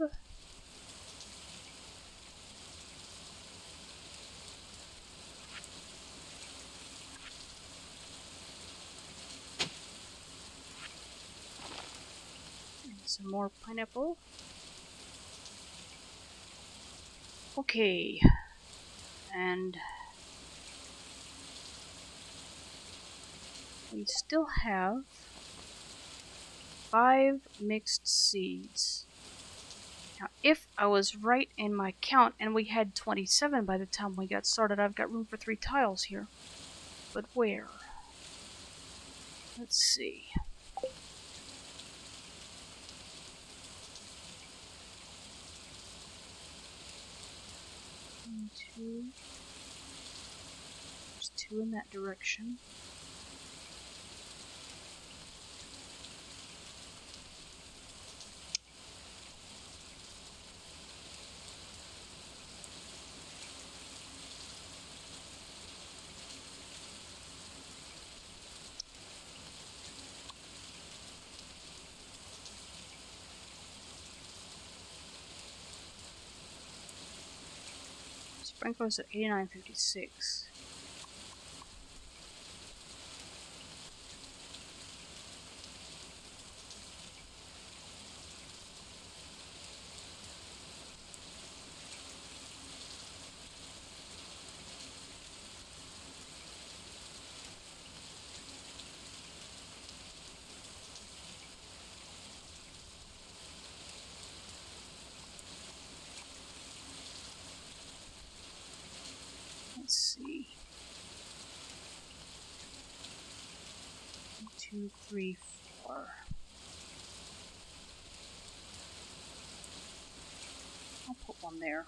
S1: And some more pineapple. Okay. And we still have 5 mixed seeds. Now, if I was right in my count and we had 27 by the time we got started, I've got room for 3 tiles here. But where? Let's see. One, two. There's 2 in that direction. Sprinkler's at 89.56. Let's see. 1, 2, 3, 4. I'll put one there.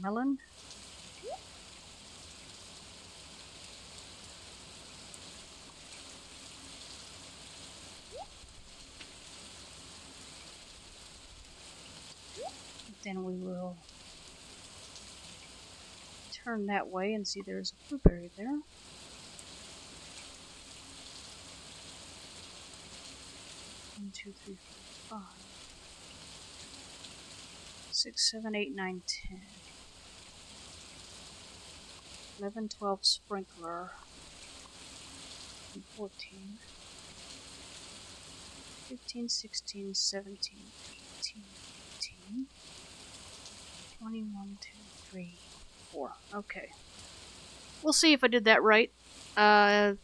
S1: Melon. Then we will turn that way and see there's a blueberry there. One, two, three, four, 5, 6, 7, 8, 9, 10. 11, 12 sprinkler. And 14. 15, 16, 17, 18, 19. 21, 2, 3, 4. Okay. We'll see if I did that right. May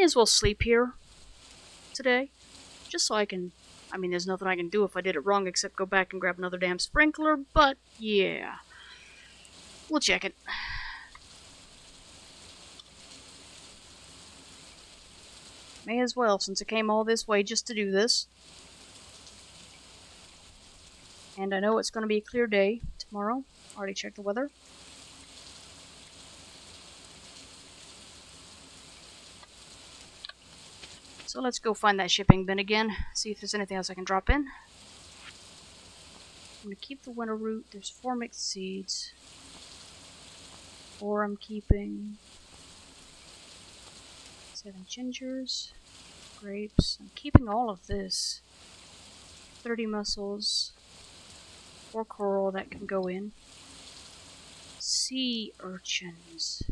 S1: as well sleep here today. Just so I can... I mean, there's nothing I can do if I did it wrong except go back and grab another damn sprinkler, but yeah. We'll check it. May as well, since I came all this way just to do this. And I know it's going to be a clear day tomorrow. Already checked the weather. So let's go find that shipping bin again. See if there's anything else I can drop in. I'm going to keep the winter root. There's 4 mixed seeds. 4 I'm keeping. 7 gingers. Grapes. I'm keeping all of this. 30 mussels. 4 coral that can go in. Sea urchins.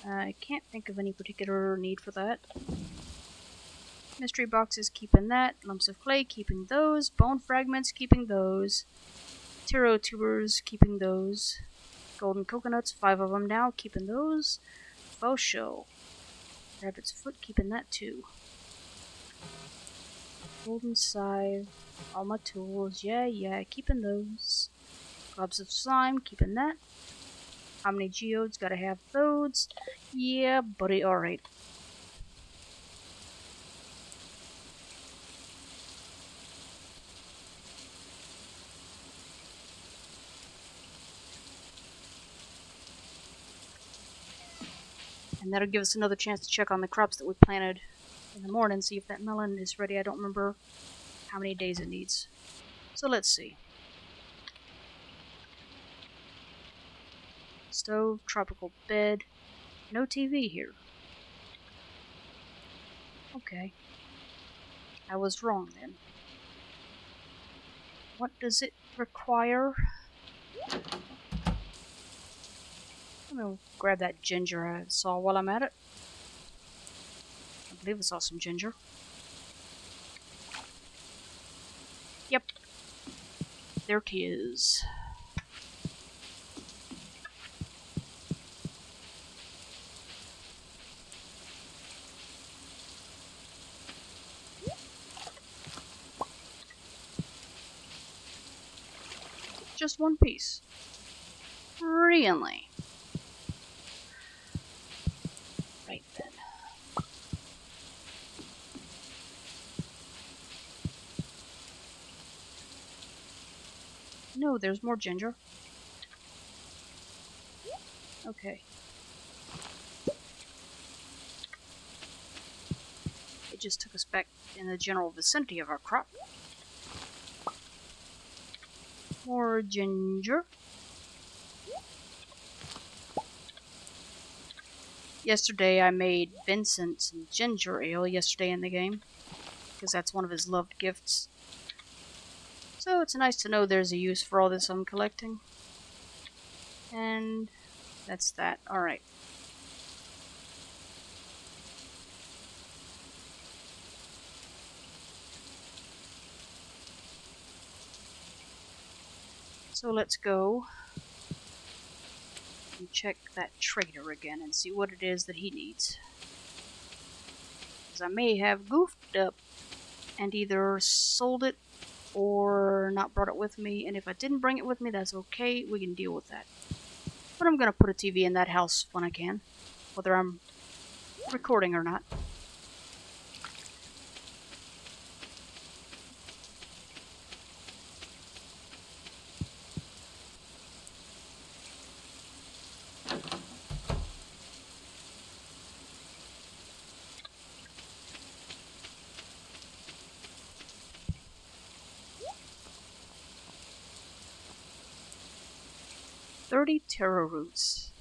S1: I can't think of any particular need for that. Mystery boxes, keeping that. Lumps of clay, keeping those. Bone fragments, keeping those. Taro tubers, keeping those. Golden coconuts, 5 of them now, keeping those. Faux show. Rabbit's foot, keeping that too. Golden scythe. All my tools, yeah, keeping those. Globs of slime, keeping that. How many geodes? Gotta have those. Yeah, buddy, alright. And that'll give us another chance to check on the crops that we planted in the morning, see if that melon is ready. I don't remember how many days it needs. So let's see. Stove, tropical bed. No TV here. Okay. I was wrong then. What does it require? I'm gonna grab that ginger I saw while I'm at it. I believe I saw some ginger. Yep. There it is. Just one piece. Really? Right then. No, there's more ginger. Okay. it just took us back in the general vicinity of our crop. More ginger. Yesterday I made Vincent some ginger ale yesterday in the game, because that's one of his loved gifts. So it's nice to know there's a use for all this I'm collecting. And that's that. Alright. So let's go and check that trader again and see what it is that he needs. Because I may have goofed up and either sold it or not brought it with me, and if I didn't bring it with me, that's okay, we can deal with that. But I'm gonna put a TV in that house when I can, whether I'm recording or not. $30 taro roots.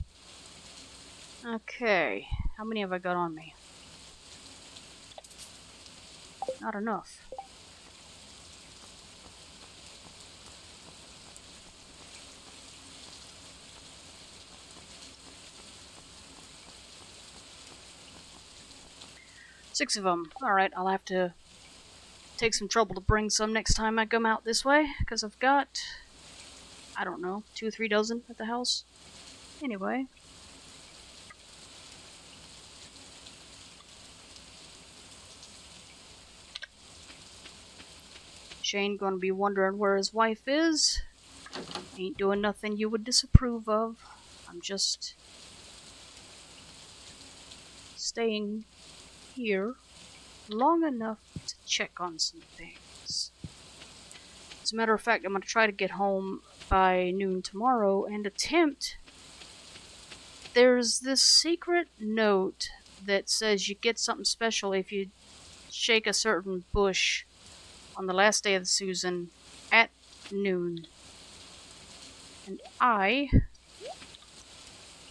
S1: Okay, how many have I got on me? Not enough. Six of them. Alright, I'll have to take some trouble to bring some next time I come out this way, because I've got, I don't know, 2 or 3 dozen at the house. Anyway. Shane gonna be wondering where his wife is. Ain't doing nothing you would disapprove of. I'm just staying here long enough to check on some things. As a matter of fact, I'm going to try to get home by noon tomorrow and attempt. There's this secret note that says you get something special if you shake a certain bush on the last day of the season at noon. And I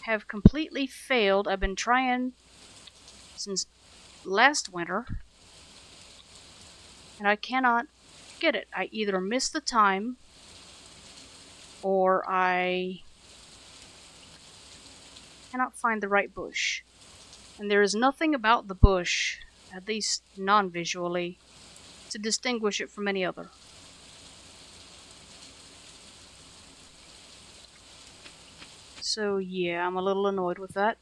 S1: have completely failed. I've been trying since last winter, and I cannot get it. I either miss the time or I cannot find the right bush. And there is nothing about the bush, at least non-visually, to distinguish it from any other. So yeah, I'm a little annoyed with that.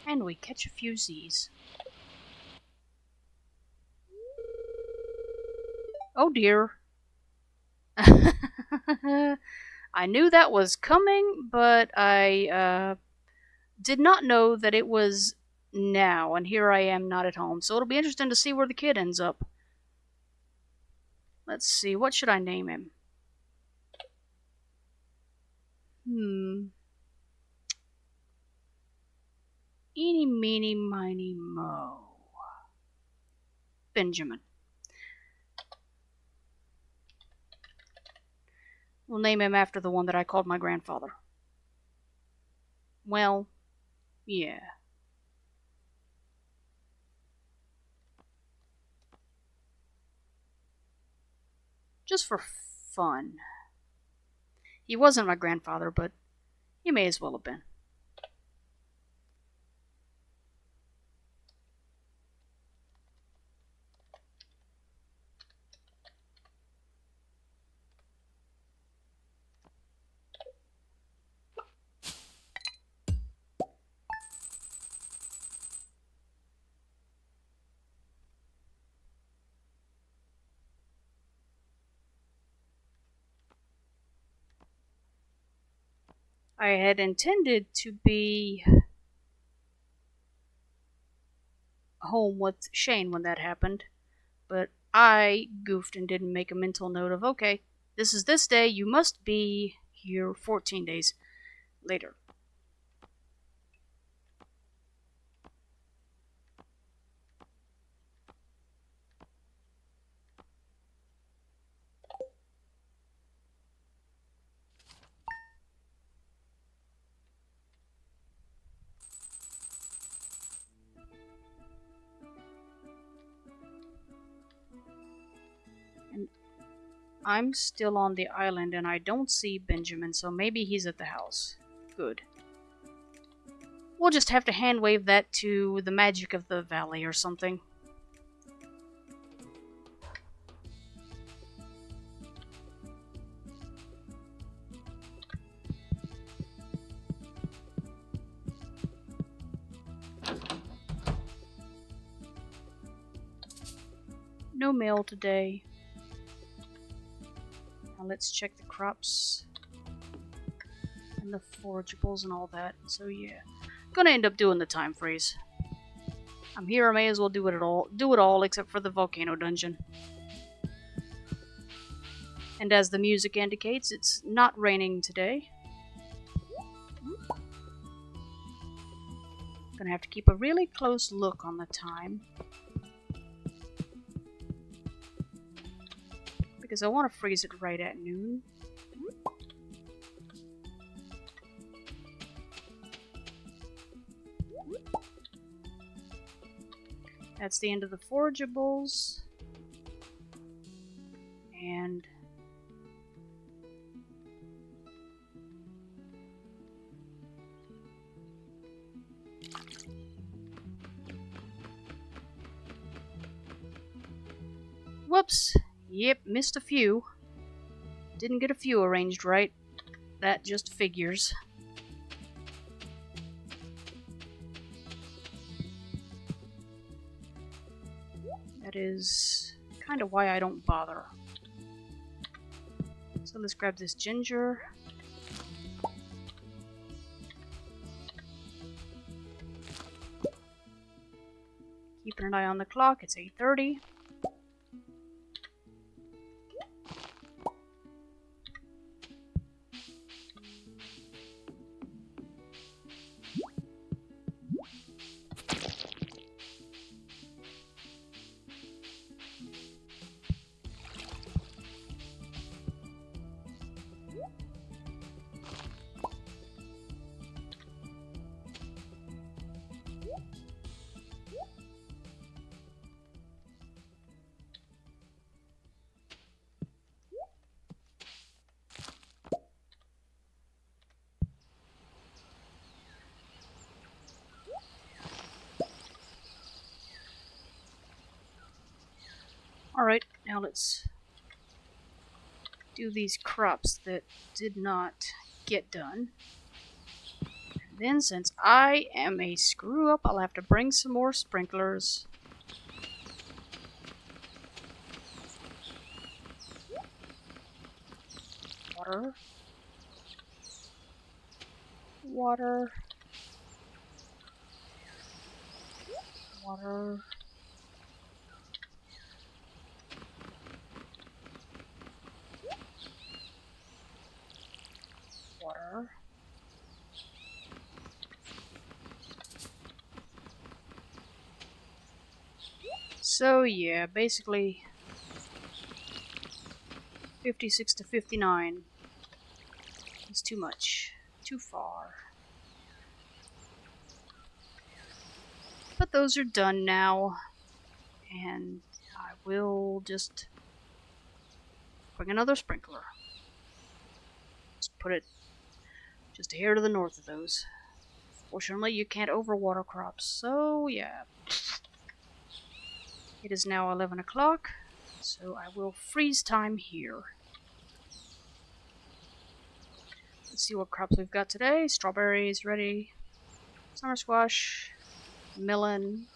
S1: And we catch a few Z's. Oh dear. I knew that was coming, but I did not know that it was now, and here I am not at home. So it'll be interesting to see where the kid ends up. Let's see, what should I name him? Eeny, meeny, miny, mo. Benjamin. We'll name him after the one that I called my grandfather. Well, yeah. Just for fun. He wasn't my grandfather, but he may as well have been. I had intended to be home with Shane when that happened, but I goofed and didn't make a mental note of, okay, this is this day, you must be here 14 days later. And I'm still on the island and I don't see Benjamin, so maybe he's at the house. Good. We'll just have to hand wave that to the magic of the valley or something. No mail today. Now let's check the crops and the forageables and all that. So yeah, gonna end up doing the time freeze. I'm here, I may as well do it all except for the volcano dungeon. And as the music indicates, it's not raining today. Gonna have to keep a really close look on the time, because I want to freeze it right at noon. That's the end of the forageables. And whoops. Yep, missed a few. Didn't get a few arranged right. That just figures. That is kind of why I don't bother. So let's grab this ginger. Keeping an eye on the clock, it's 8:30. Alright, now let's do these crops that did not get done. And then, since I am a screw up, I'll have to bring some more sprinklers. Water. Water. Water. Water. So yeah, basically 56 to 59 is too much. Too far. But those are done now, and I will just bring another sprinkler. Just put it just a hair to the north of those. Fortunately, you can't overwater crops, so yeah. It is now 11 o'clock, so I will freeze time here. Let's see what crops we've got today. Strawberries ready. Summer squash. Melon.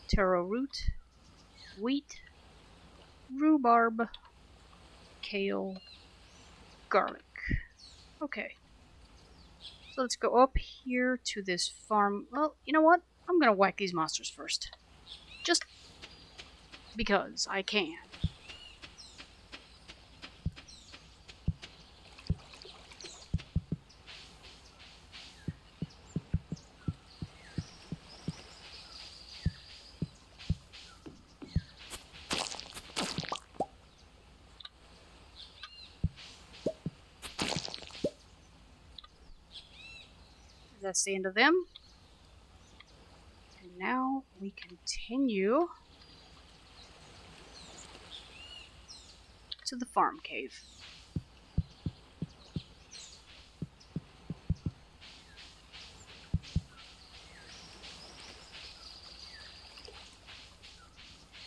S1: Taro root. Wheat. Rhubarb. Kale. Garlic. Okay. So let's go up here to this farm. Well, you know what? I'm gonna whack these monsters first. Just because I can. That's the end of them. And now we continue to the farm cave.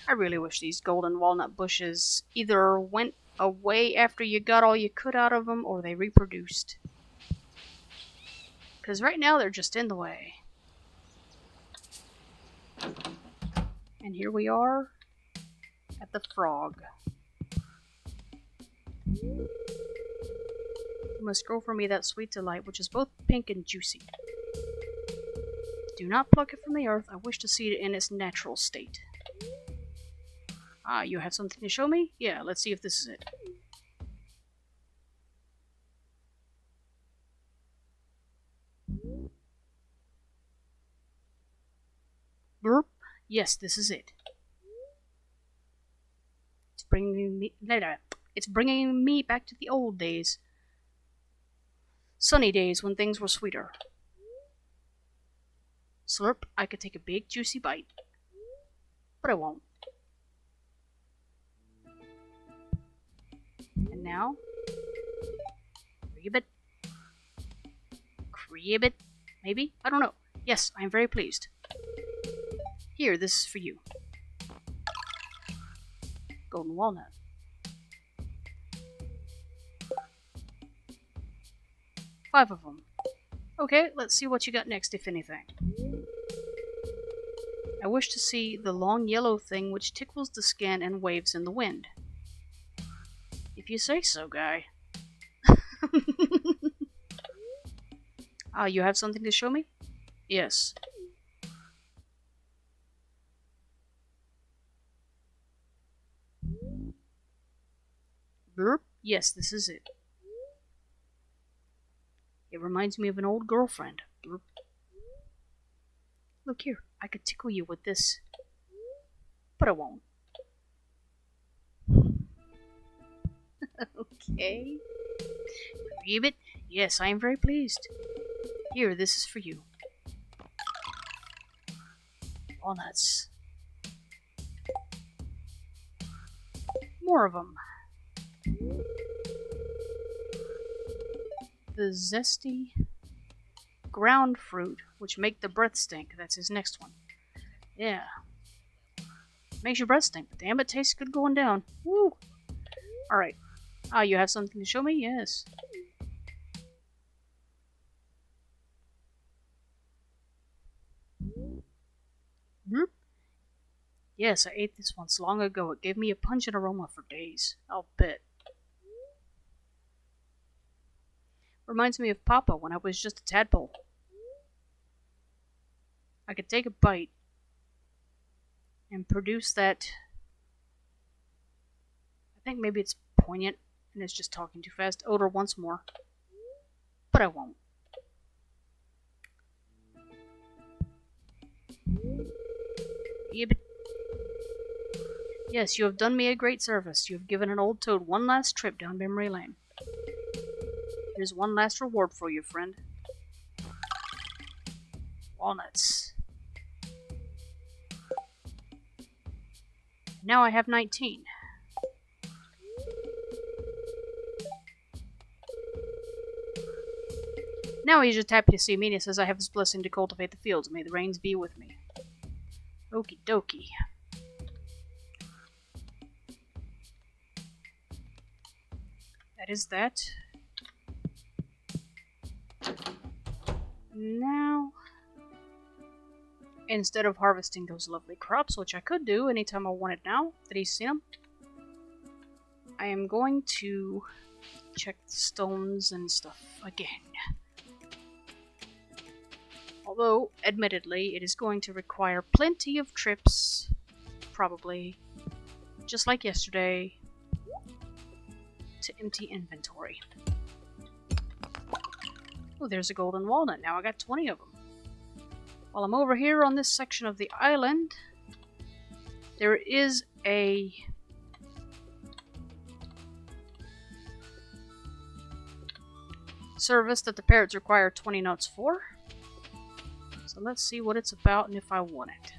S1: I really wish these golden walnut bushes either went away after you got all you could out of them or they reproduced. Because right now they're just in the way. And here we are at the frog. You must grow for me that sweet delight, which is both pink and juicy. Do not pluck it from the earth. I wish to see it in its natural state. Ah, you have something to show me? Yeah, let's see if this is it. Burp. Yes, this is it. It's bringing me back to the old days. Sunny days when things were sweeter. Slurp, I could take a big juicy bite. But I won't. And now, Cribbit. Cribbit, maybe? I don't know. Yes, I am very pleased. Here, this is for you. Golden walnut. Five of them. Okay, let's see what you got next, if anything. I wish to see the long yellow thing which tickles the skin and waves in the wind. If you say so, guy. Ah, you have something to show me? Yes. Burp? Yes, this is it. It reminds me of an old girlfriend. Burp. Look here, I could tickle you with this. But I won't. Okay. Cribbit? Yes, I am very pleased. Here, this is for you. Walnuts. More of them. The zesty ground fruit, which make the breath stink. That's his next one. Yeah. Makes your breath stink, but damn, it tastes good going down. Woo! Alright. Ah, you have something to show me? Yes. Bloop. Yes, I ate this once long ago. It gave me a pungent aroma for days. I'll bet. Reminds me of Papa when I was just a tadpole. I could take a bite and produce that. I think maybe it's poignant and it's just talking too fast. Odor once more. But I won't. Yes, you have done me a great service. You have given an old toad one last trip down memory lane. Here's one last reward for you, friend. Walnuts. Now I have 19. Now he's just happy to see me and he says I have his blessing to cultivate the fields. May the rains be with me. Okie dokie. That is that. Now, instead of harvesting those lovely crops, which I could do anytime I wanted now that he's seen them, I am going to check the stones and stuff again. Although, admittedly, it is going to require plenty of trips, probably, just like yesterday, to empty inventory. Oh, there's a golden walnut. Now I got 20 of them. While I'm over here on this section of the island, there is a service that the parrots require 20 nuts for. So let's see what it's about and if I want it.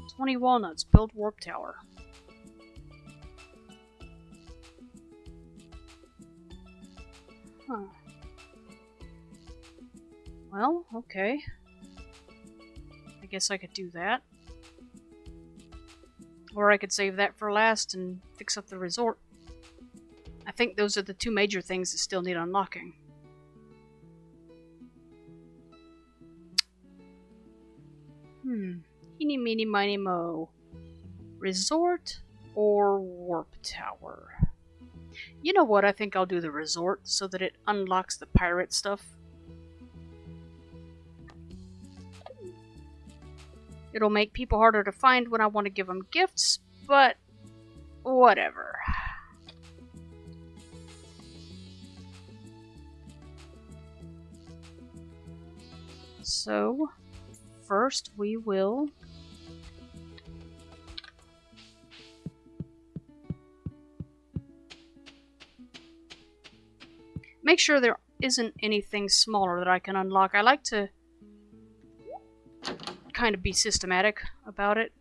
S1: "20 walnuts, build warp tower." Huh. Well, okay. I guess I could do that. Or I could save that for last and fix up the resort. I think those are the two major things that still need unlocking. Eeny, meeny, miny, mo. Resort or warp tower? You know what? I think I'll do the resort so that it unlocks the pirate stuff. It'll make people harder to find when I want to give them gifts, but whatever. So, first we will make sure there isn't anything smaller that I can unlock. I like to kind of be systematic about it.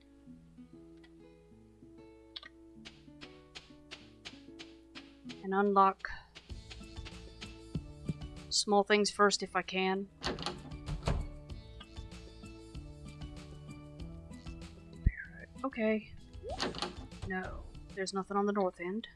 S1: And unlock small things first if I can. Okay. No, there's nothing on the north end.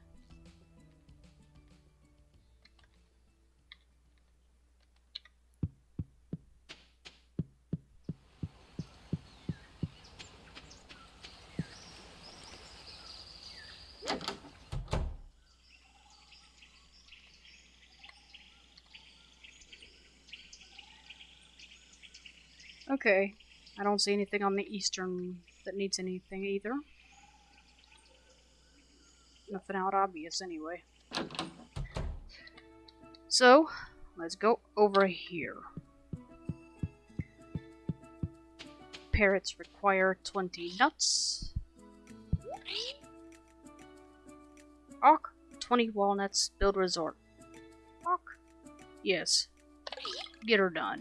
S1: Okay, I don't see anything on the eastern that needs anything either. Nothing out obvious anyway. So, let's go over here. Parrots require 20 nuts. Awk, 20 walnuts, build resort. Awk. Yes. Get her done.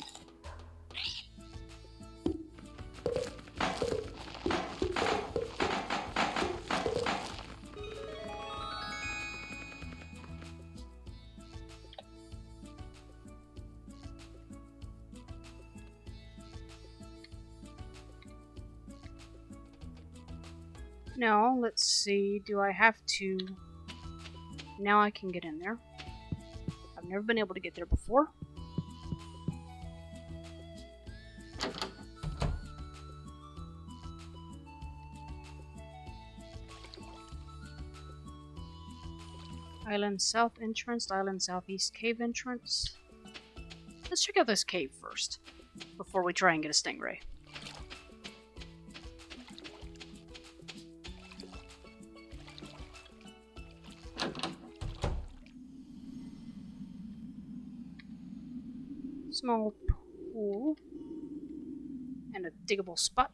S1: Now, let's see, do I have to... Now I can get in there. I've never been able to get there before. Island south entrance, island southeast cave entrance. Let's check out this cave first, before we try and get a stingray. Small pool and a diggable spot.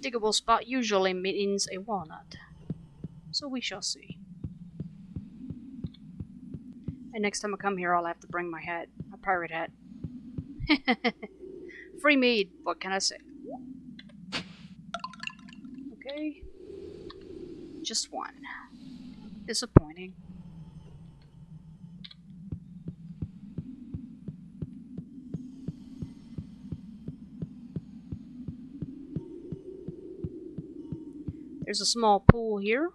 S1: Diggable spot usually means a walnut, so we shall see. And next time I come here, I'll have to bring my hat, my pirate hat. Free mead, what can I say? Okay, just one. Disappointing. There's a small pool here.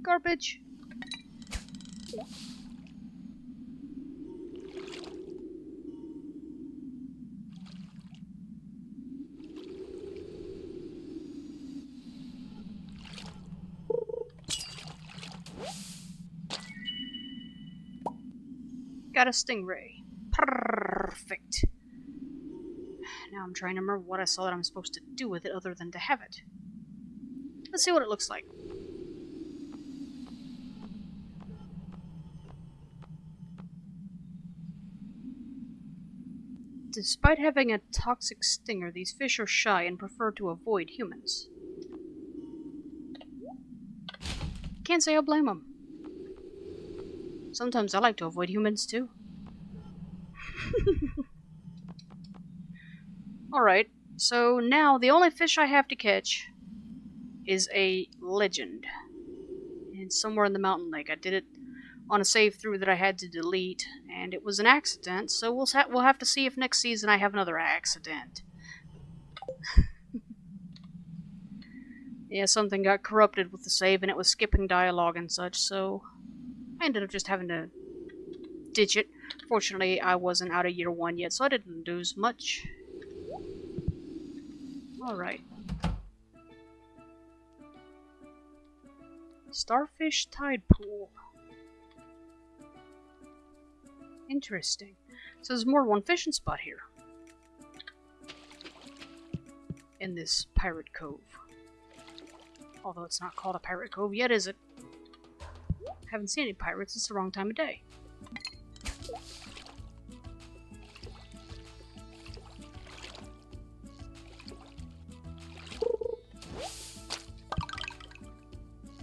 S1: Garbage. Got a stingray. Perfect. Now I'm trying to remember what I saw that I'm supposed to do with it other than to have it. Let's see what it looks like. Despite having a toxic stinger, these fish are shy and prefer to avoid humans. Can't say I blame them. Sometimes I like to avoid humans too. Alright, so now the only fish I have to catch is a legend. It's somewhere in the mountain lake. I did it on a save through that I had to delete, and it was an accident, so we'll have to see if next season I have another accident. Yeah, something got corrupted with the save and it was skipping dialogue and such, so I ended up just having to ditch it. Fortunately, I wasn't out of year 1 yet, so I didn't lose much. Alright. Starfish Tide Pool. Interesting. So there's more than one fishing spot here. In this pirate cove. Although it's not called a pirate cove yet, is it? Haven't seen any pirates, it's the wrong time of day.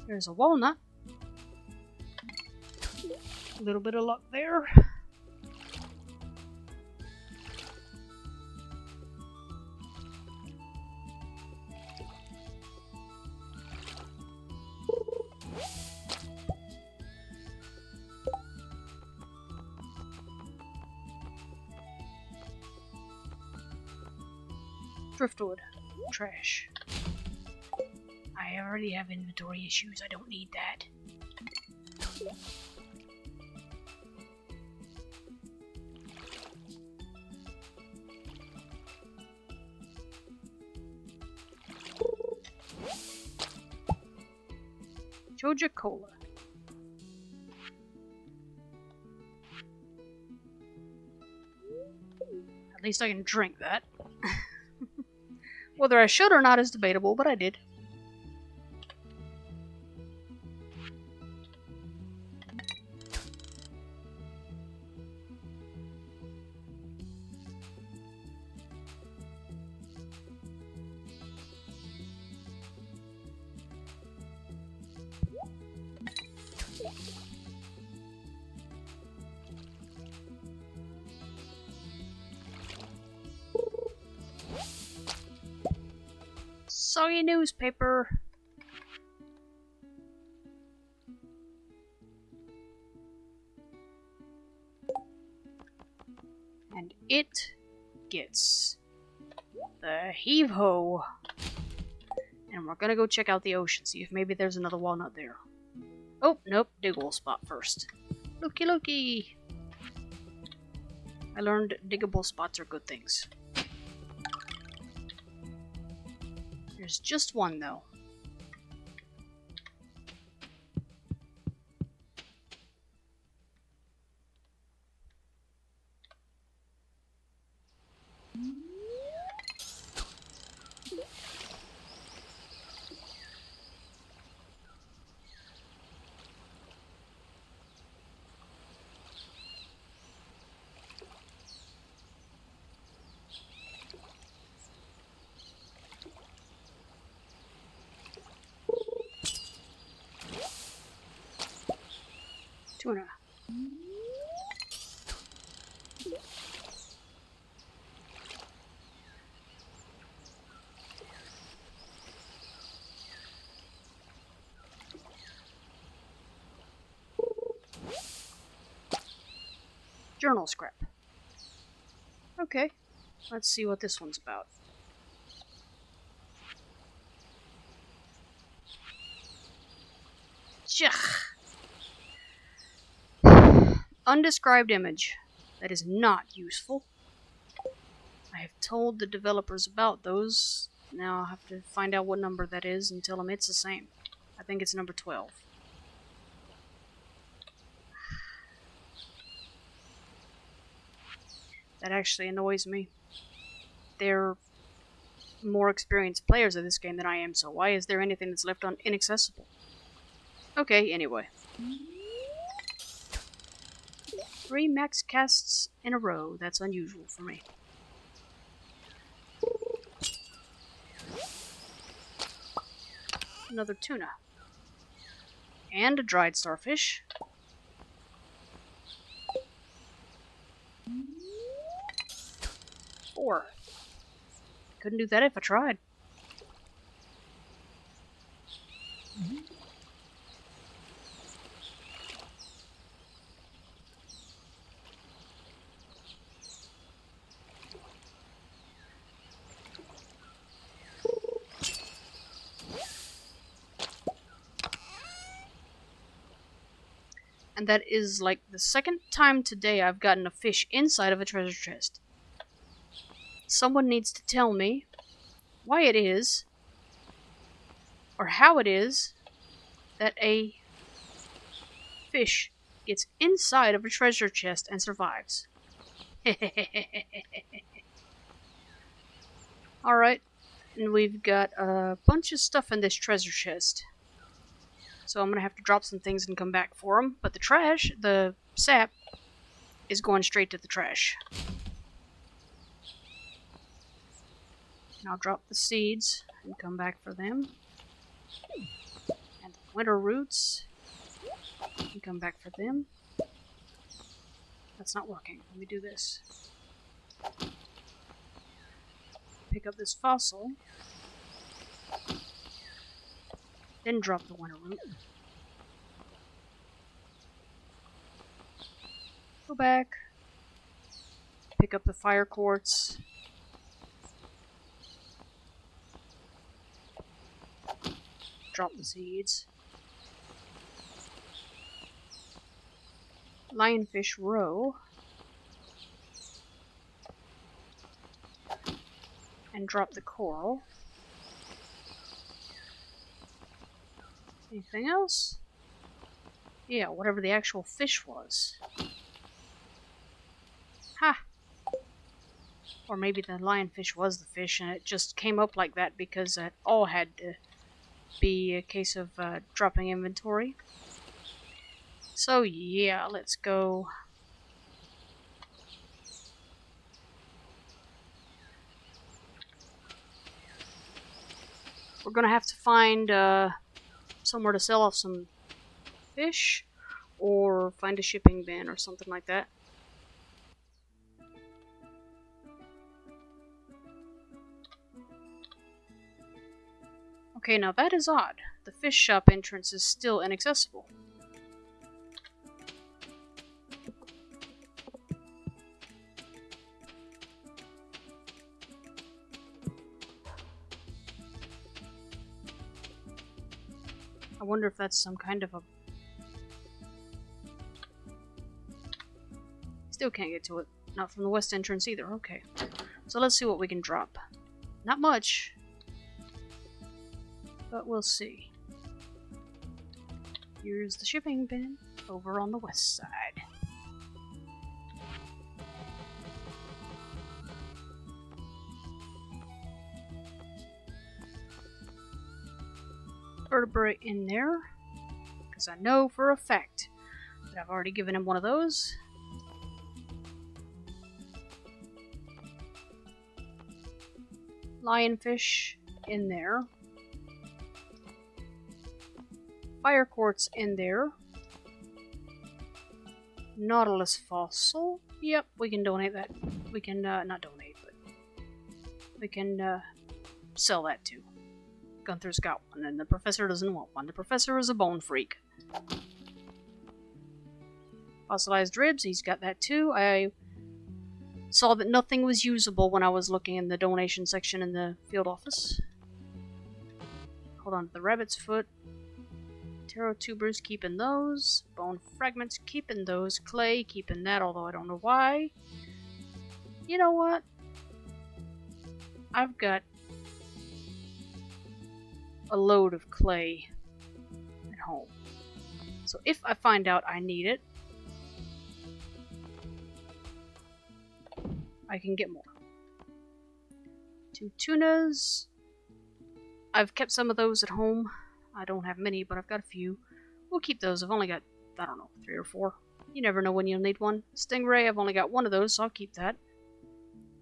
S1: There's a walnut. A little bit of luck there. Driftwood. Trash. I already have inventory issues, I don't need that. Joja Cola. At least I can drink that. Whether I should or not is debatable, but I did. Soggy newspaper. And it gets the heave-ho. And we're gonna go check out the ocean, see if maybe there's another walnut there. Oh, nope, diggable spot first. Looky looky! I learned diggable spots are good things. There's just one, though. Tuna. Journal scrap. Okay, let's see what this one's about. Undescribed image. That is not useful. I have told the developers about those. Now I'll have to find out what number that is and tell them it's the same. I think it's number 12. That actually annoys me. They're more experienced players of this game than I am, so why is there anything that's left inaccessible? Okay, anyway. 3 max casts in a row. That's unusual for me. Another tuna. And a dried starfish. Four. Couldn't do that if I tried. And that is like the second time today I've gotten a fish inside of a treasure chest. Someone needs to tell me why it is, or how it is, that a fish gets inside of a treasure chest and survives. Alright, and we've got a bunch of stuff in this treasure chest. So I'm going to have to drop some things and come back for them. But the sap, is going straight to the trash. And I'll drop the seeds and come back for them. And the winter roots, and come back for them. That's not working. Let me do this. Pick up this fossil. Then drop the winter root. Go back. Pick up the fire quartz. Drop the seeds. Lionfish roe. And drop the coral. Anything else? Yeah, whatever the actual fish was. Ha! Or maybe the lionfish was the fish and it just came up like that because it all had to be a case of dropping inventory. So yeah, let's go. We're gonna have to find somewhere to sell off some fish, or find a shipping bin or something like that. Okay, now that is odd. The fish shop entrance is still inaccessible. I wonder if that's some kind of a... Still can't get to it. Not from the west entrance either. Okay. So let's see what we can drop. Not much. But we'll see. Here's the shipping bin over on the west side. Vertebrate in there, because I know for a fact that I've already given him one of those. Lionfish in there. Fire quartz in there. Nautilus fossil. Yep, we can donate that. We can, not donate, but we can, sell that too. Gunther's got one, and the professor doesn't want one. The professor is a bone freak. Fossilized ribs, he's got that too. I saw that nothing was usable when I was looking in the donation section in the field office. Hold on, the rabbit's foot. Taro tubers, keeping those. Bone fragments, keeping those. Clay, keeping that, although I don't know why. You know what? I've got a load of clay at home. So if I find out I need it, I can get more. 2 tunas. I've kept some of those at home. I don't have many, but I've got a few. We'll keep those. I've only got, I don't know, 3 or 4. You never know when you'll need one. Stingray, I've only got 1 of those, so I'll keep that.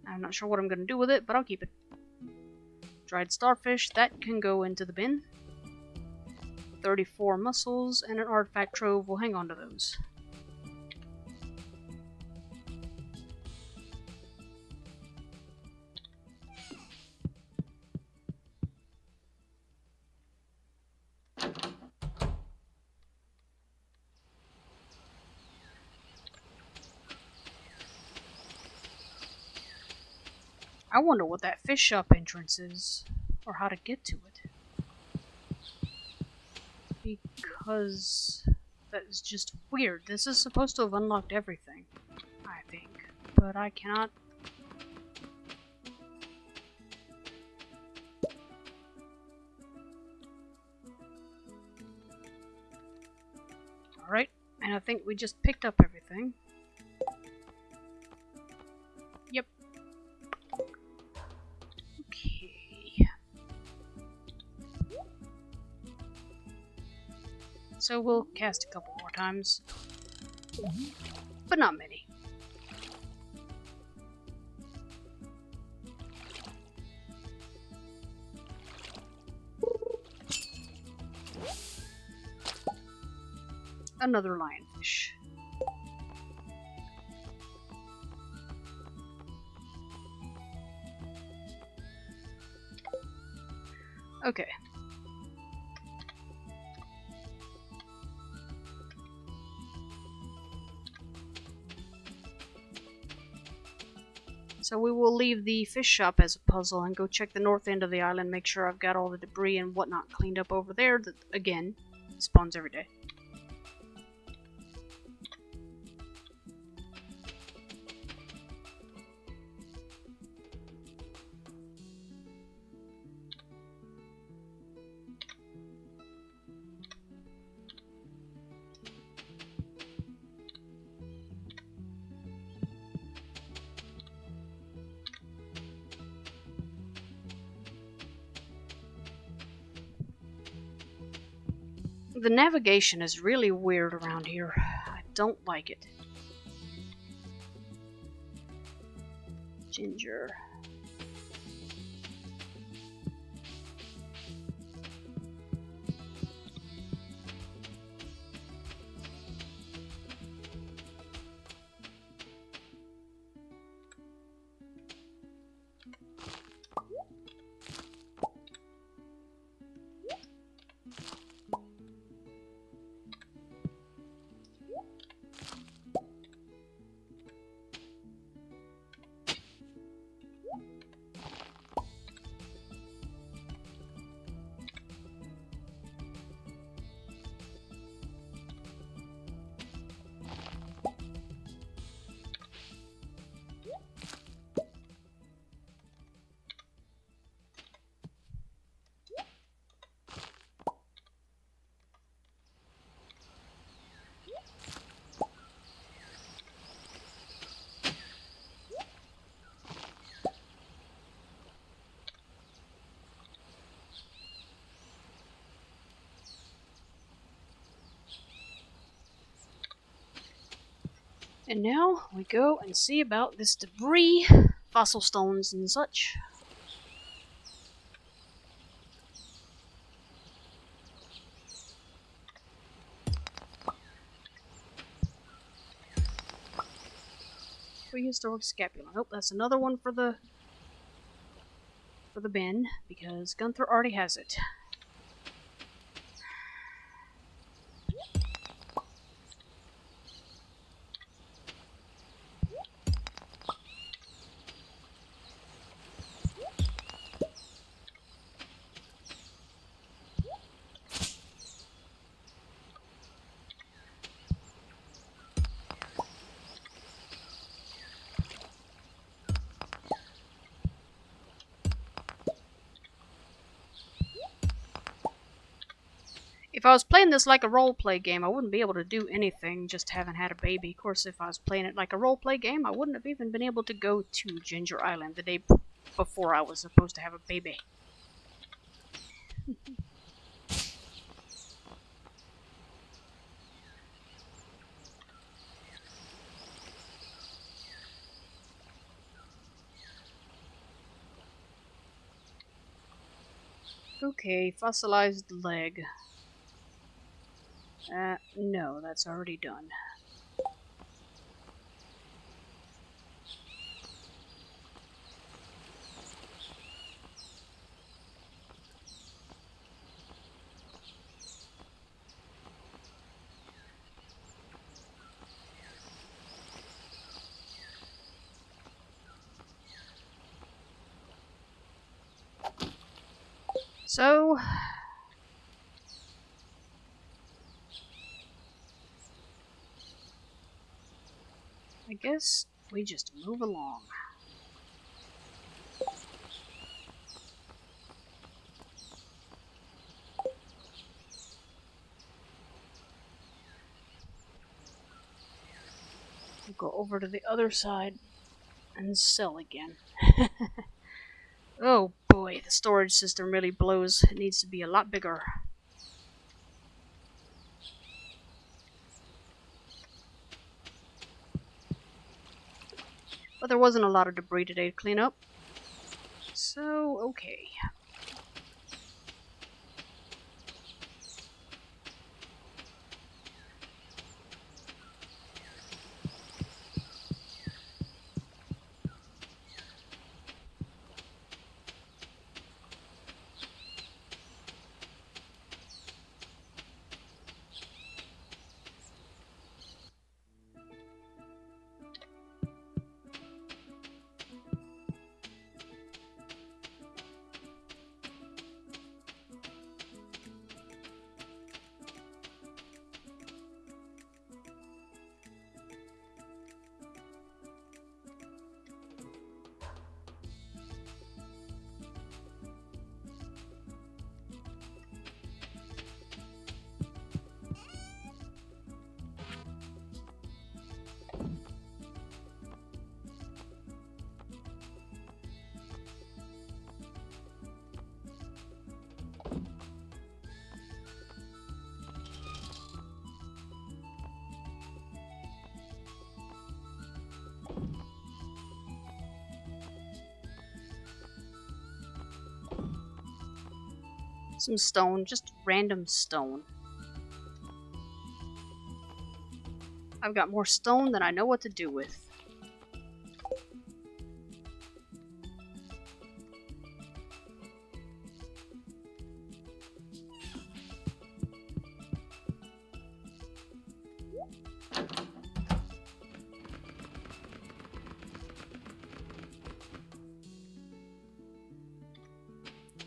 S1: I'm not sure what I'm going to do with it, but I'll keep it. Dried starfish, that can go into the bin. 34 mussels and an artifact trove. We'll hang on to those. I wonder what that fish shop entrance is, or how to get to it. Because that is just weird. This is supposed to have unlocked everything, I think, but I cannot. Alright, and I think we just picked up everything. Yep. Okay. So we'll cast a couple more times. But not many. Another lionfish. Okay. So we will leave the fish shop as a puzzle and go check the north end of the island, make sure I've got all the debris and whatnot cleaned up over there that, again, spawns every day. The navigation is really weird around here. I don't like it. Ginger. And now we go and see about this debris, fossil stones and such. Prehistoric scapula. Nope, that's another one for the bin, because Gunther already has it. If I was playing this like a role-play game, I wouldn't be able to do anything, just haven't had a baby. Of course, if I was playing it like a role-play game, I wouldn't have even been able to go to Ginger Island the day before I was supposed to have a baby. Okay, fossilized leg. No, that's already done. So, I guess we just move along. We'll go over to the other side and sell again. Oh boy, the storage system really blows. It needs to be a lot bigger. But there wasn't a lot of debris today to clean up. So, okay. Some stone, just random stone. I've got more stone than I know what to do with.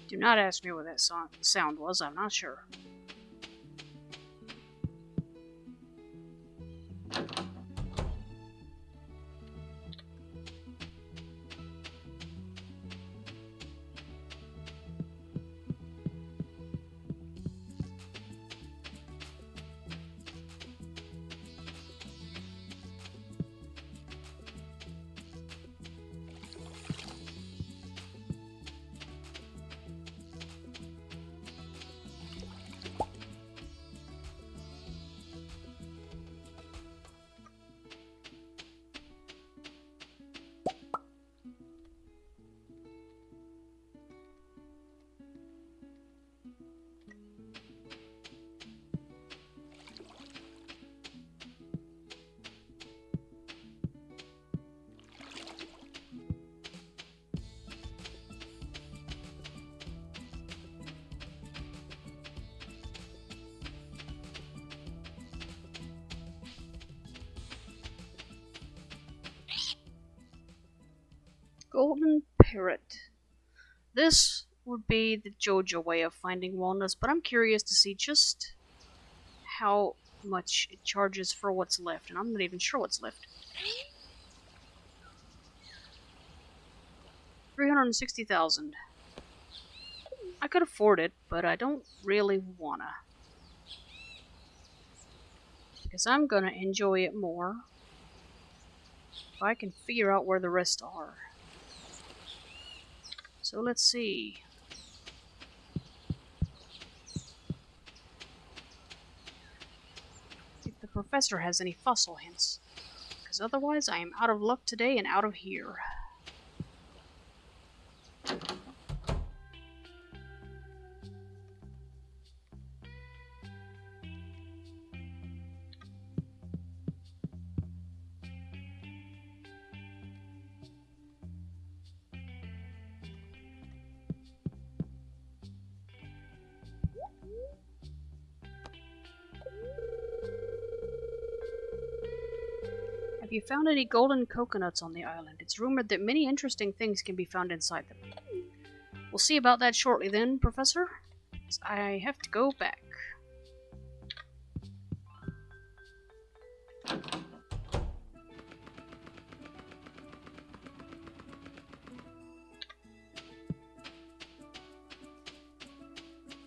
S1: Do not ask me what that sound was, I'm not sure. Golden parrot. This would be the JoJo way of finding walnuts, but I'm curious to see just how much it charges for what's left, and I'm not even sure what's left. 360,000. I could afford it, but I don't really wanna. Because I'm gonna enjoy it more if I can figure out where the rest are. So let's see. If the professor has any fossil hints. Because otherwise I am out of luck today and out of here. Have you found any golden coconuts on the island? It's rumored that many interesting things can be found inside them. We'll see about that shortly then, Professor. I have to go back.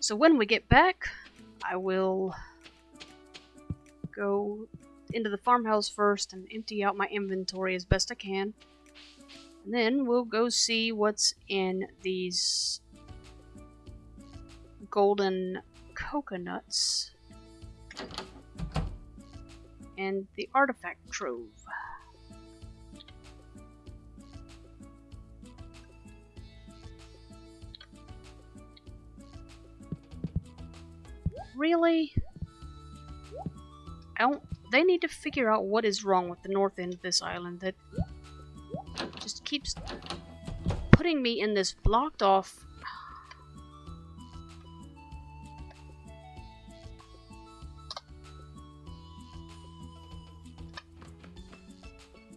S1: So when we get back, I will go into the farmhouse first and empty out my inventory as best I can. And then we'll go see what's in these golden coconuts and the artifact trove. Really? They need to figure out what is wrong with the north end of this island that just keeps putting me in this blocked off.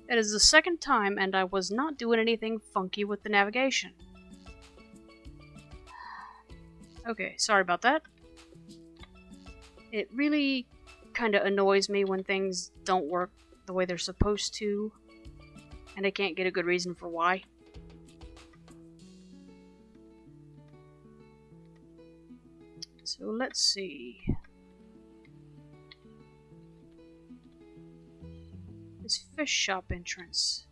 S1: It is the second time, and I was not doing anything funky with the navigation. Okay, sorry about that. It really kind of annoys me when things don't work the way they're supposed to, and I can't get a good reason for why. So let's see. This fish shop entrance.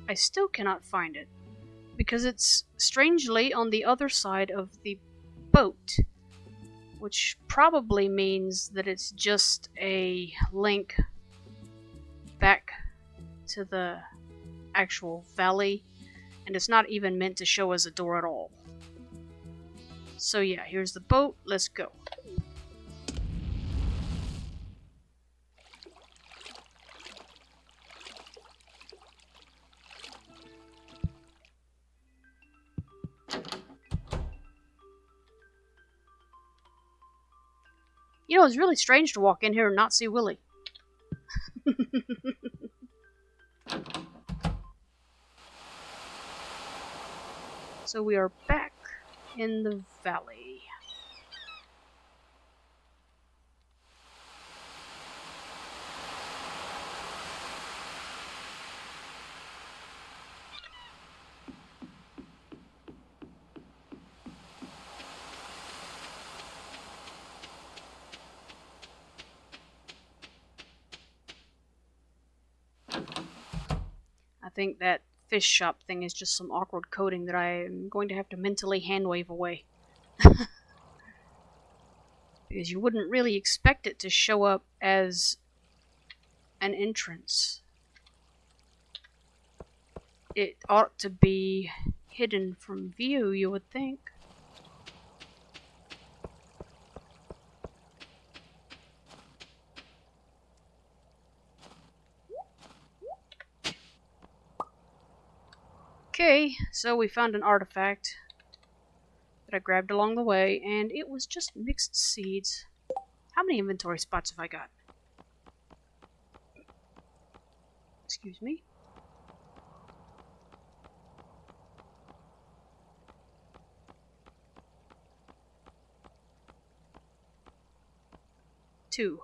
S1: I still cannot find it, because it's strangely on the other side of the boat, which probably means that it's just a link back to the actual valley, and it's not even meant to show as a door at all. So yeah, here's the boat, let's go. You know, it's really strange to walk in here and not see Willy. So we are back in the valley. I think that fish shop thing is just some awkward coding that I am going to have to mentally handwave away. Because you wouldn't really expect it to show up as an entrance. It ought to be hidden from view, you would think. Okay, so we found an artifact that I grabbed along the way, and it was just mixed seeds. How many inventory spots have I got? Excuse me. Two.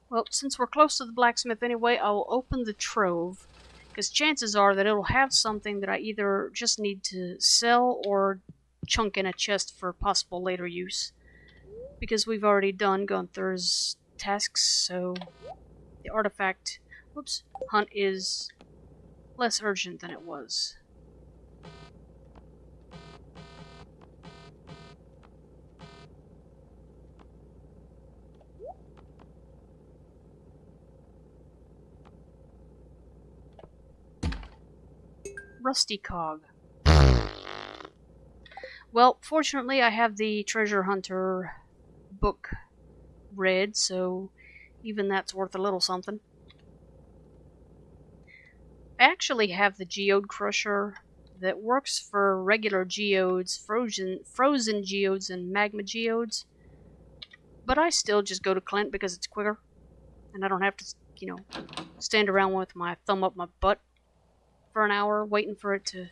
S1: Well, since we're close to the blacksmith anyway, I will open the trove, because chances are that it'll have something that I either just need to sell or chunk in a chest for possible later use. Because we've already done Gunther's tasks, so the artifact hunt is less urgent than it was. Rusty cog. Well, fortunately I have the treasure hunter book read, so even that's worth a little something. I actually have the geode crusher that works for regular geodes, frozen geodes, and magma geodes. But I still just go to Clint because it's quicker, and I don't have to, stand around with my thumb up my butt for an hour waiting for it to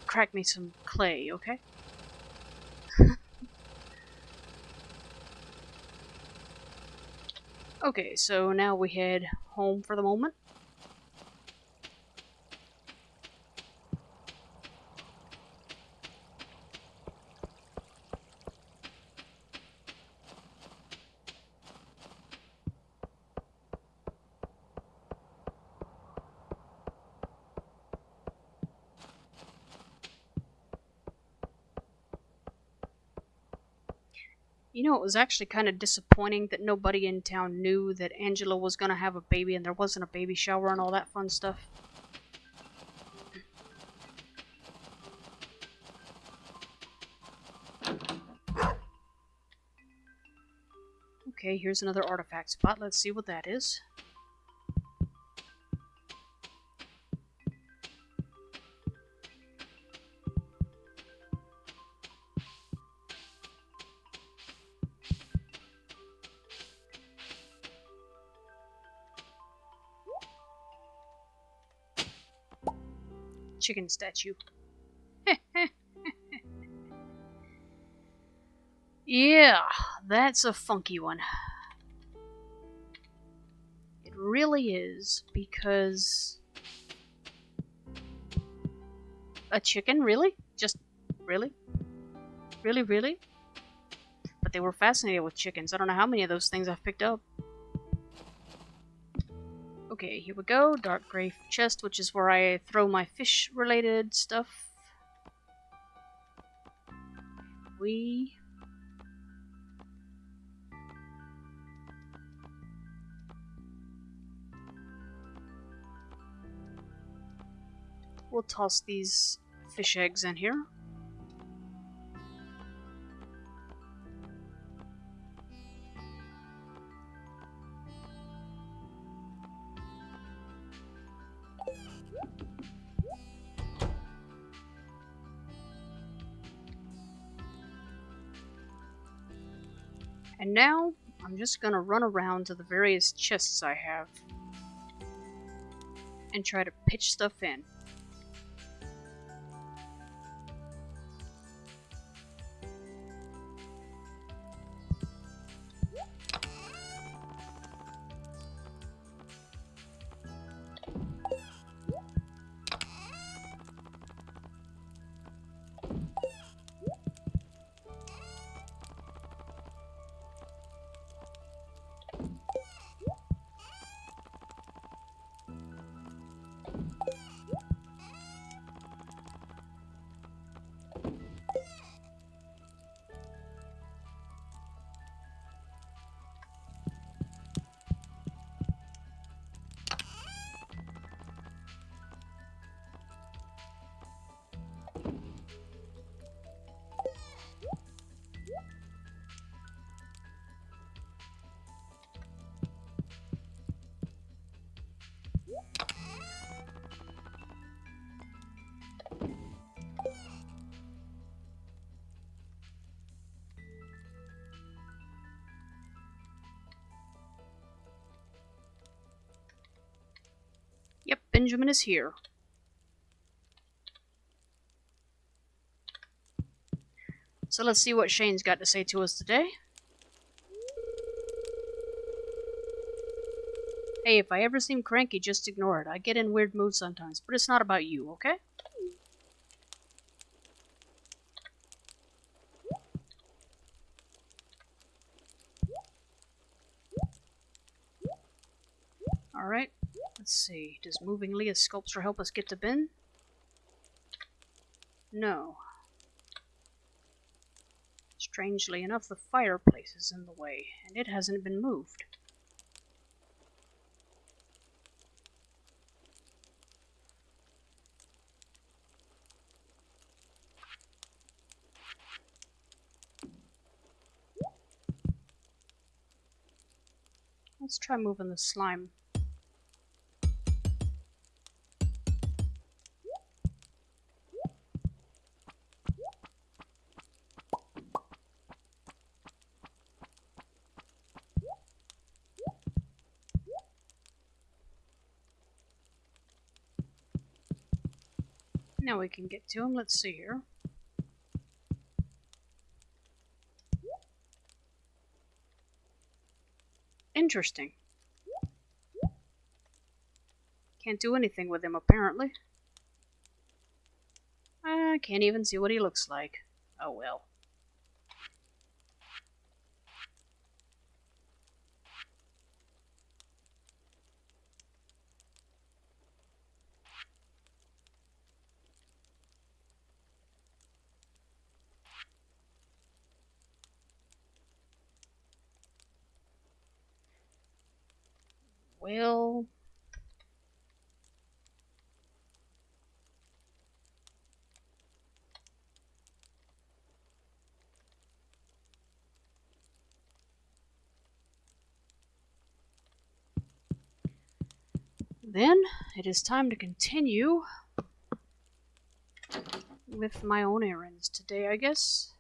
S1: crack me some clay, okay? Okay, so now we head home for the moment. You know, it was actually kind of disappointing that nobody in town knew that Angela was going to have a baby and there wasn't a baby shower and all that fun stuff. Okay, here's another artifact spot. Let's see what that is. Chicken statue. Yeah, that's a funky one. It really is, because... A chicken? Really? Just... really? Really, really? But they were fascinated with chickens. I don't know how many of those things I've picked up. Okay, here we go. Dark gray chest, which is where I throw my fish-related stuff. We'll toss these fish eggs in here. And now, I'm just gonna run around to the various chests I have and try to pitch stuff in. Yep, Benjamin is here. So let's see what Shane's got to say to us today. Hey, if I ever seem cranky, just ignore it. I get in weird moods sometimes, but it's not about you, okay? Alright, let's see. Does moving Leah's sculpture help us get to Ben? No. Strangely enough, the fireplace is in the way, and it hasn't been moved. Let's try moving the slime. Now we can get to him. Let's see here. Interesting. Can't do anything with him, apparently. I can't even see what he looks like. Oh well. Well... Then, it is time to continue with my own errands today, I guess.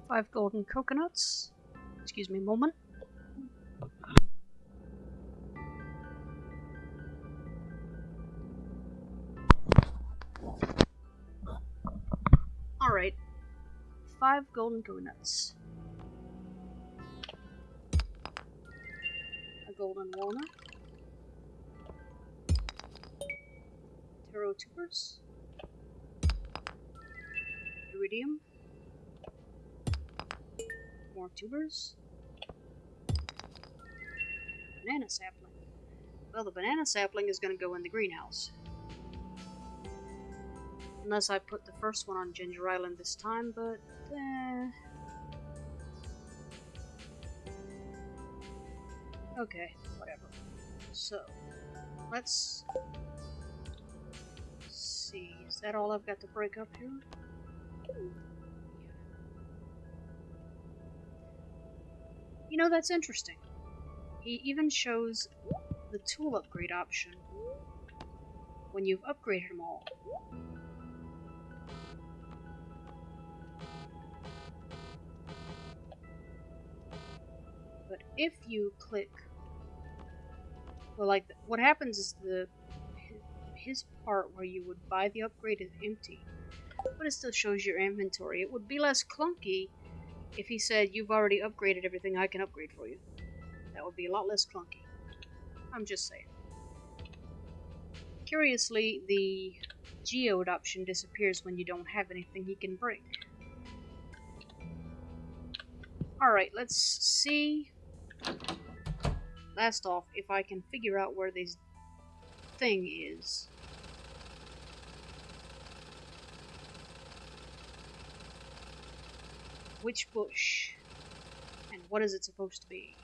S1: Five golden coconuts. Excuse me a moment. Alright. 5 golden coconuts. A golden walnut. Taro tubers. Iridium. More tubers. Banana sapling. Well, the banana sapling is going to go in the greenhouse. Unless I put the first one on Ginger Island this time, but... Okay, whatever. So, let's see. Is that all I've got to break up here? You know, that's interesting. He even shows the tool upgrade option when you've upgraded them all. But if you click... Well, like, what happens is his part where you would buy the upgrade is empty, but it still shows your inventory. It would be less clunky if he said, you've already upgraded everything, I can upgrade for you. That would be a lot less clunky. I'm just saying. Curiously, the geode option disappears when you don't have anything he can break. Alright, let's see. Last off, if I can figure out where this thing is. Which bush? And what is it supposed to be?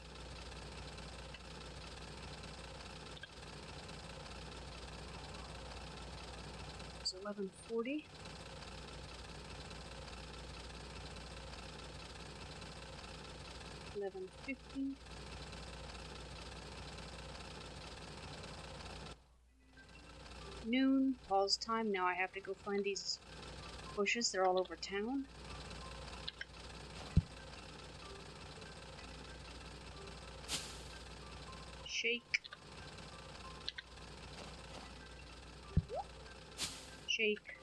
S1: It's 11:40. $11.50. Noon. Pause time. Now I have to go find these bushes. They're all over town. Shake. Shake.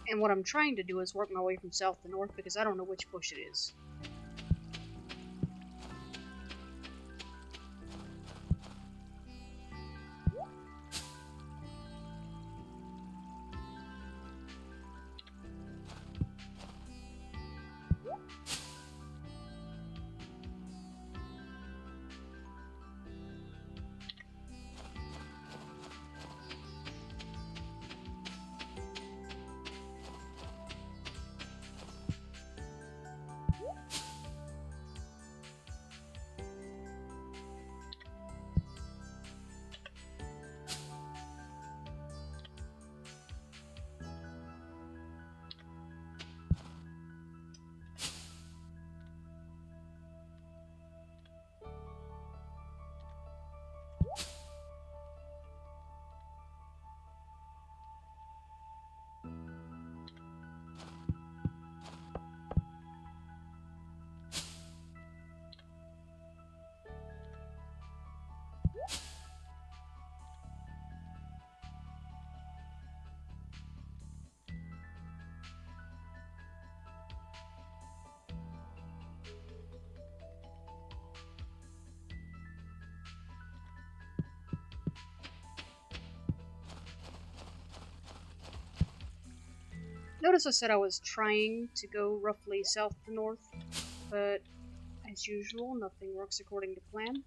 S1: And what I'm trying to do is work my way from south to north because I don't know which bush it is. Notice I said I was trying to go roughly south to north, but as usual, nothing works according to plan.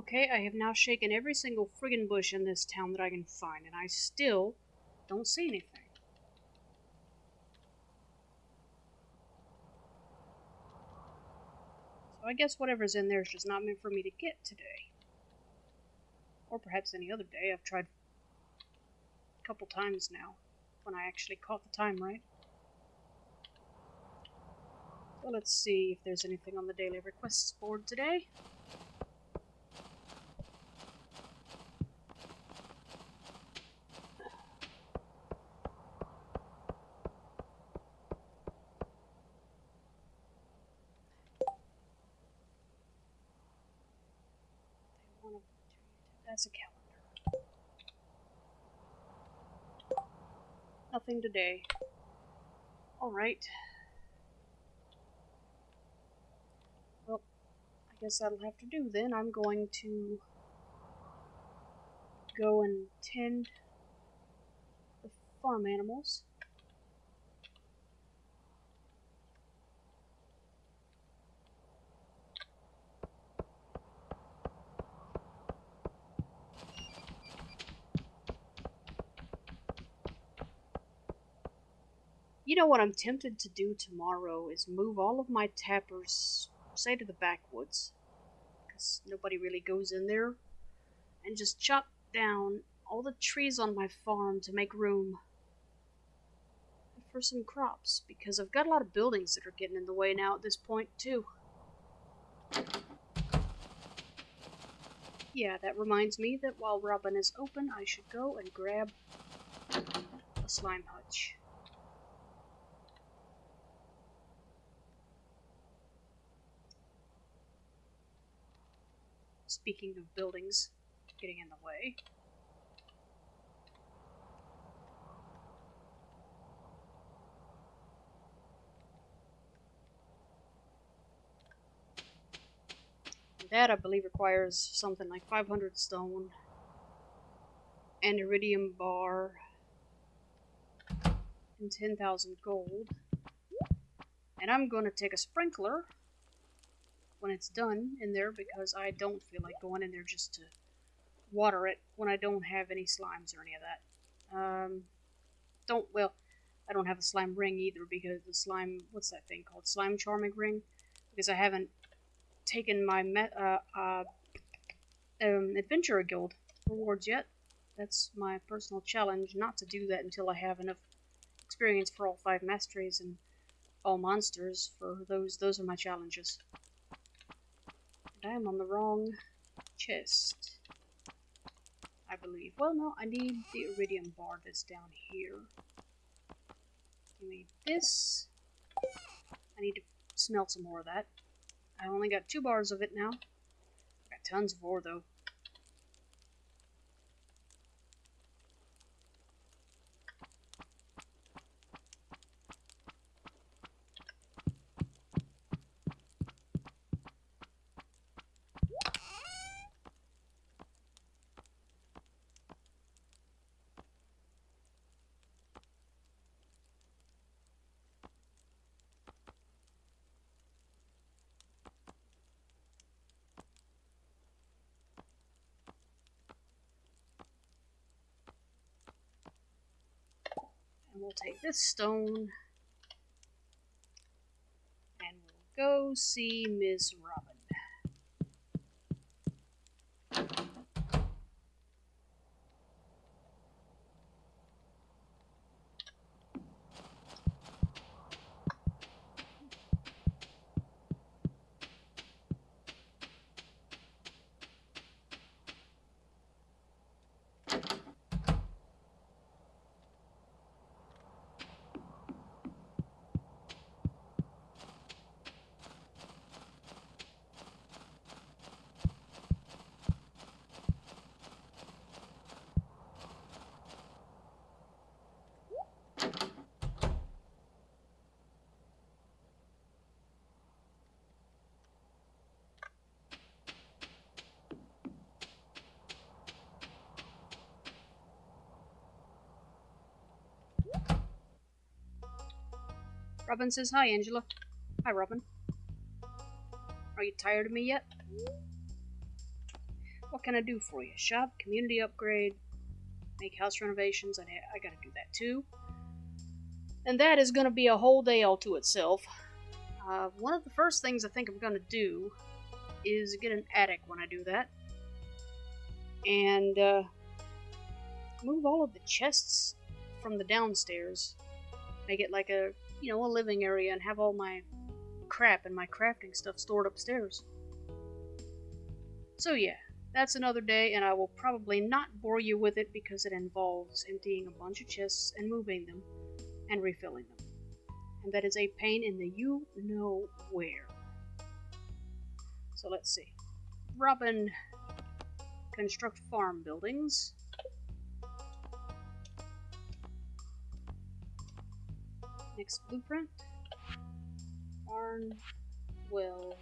S1: Okay, I have now shaken every single friggin' bush in this town that I can find, and I still don't see anything. So I guess whatever's in there is just not meant for me to get today. Or perhaps any other day. I've tried a couple times now, when I actually caught the time right. So let's see if there's anything on the daily requests board today. That's a calendar. Nothing today. Alright. Well, I guess that'll have to do then. I'm going to go and tend the farm animals. You know what I'm tempted to do tomorrow is move all of my tappers, say to the backwoods, because nobody really goes in there, and just chop down all the trees on my farm to make room for some crops, because I've got a lot of buildings that are getting in the way now at this point, too. Yeah, that reminds me that while Robin is open, I should go and grab a slime hutch. Speaking of buildings getting in the way. That, I believe, requires something like 500 stone, an iridium bar, and 10,000 gold. And I'm going to take a sprinkler when it's done in there, because I don't feel like going in there just to water it when I don't have any slimes or any of that. I don't have a slime ring either, because the slime, what's that thing called? Slime charming ring? Because I haven't taken my Adventurer Guild rewards yet. That's my personal challenge, not to do that until I have enough experience for all 5 masteries and all monsters. For those are my challenges. And I am on the wrong chest, I believe. Well, no, I need the iridium bar that's down here. Give me this. I need to smelt some more of that. I only got 2 bars of it now. Got tons of ore, though. And we'll take this stone, and we'll go see Miss Robin. Robin says hi, Angela. Hi, Robin. Are you tired of me yet? What can I do for you? Shop, community upgrade, make house renovations. I gotta do that too. And that is gonna be a whole day all to itself. One of the first things I think I'm gonna do is get an attic when I do that. And move all of the chests from the downstairs. Make it like a living area and have all my crap and my crafting stuff stored upstairs. So yeah, that's another day, and I will probably not bore you with it because it involves emptying a bunch of chests and moving them and refilling them. And that is a pain in the you-know-where. So let's see. Robin, construct farm buildings. Next blueprint. Barn, well,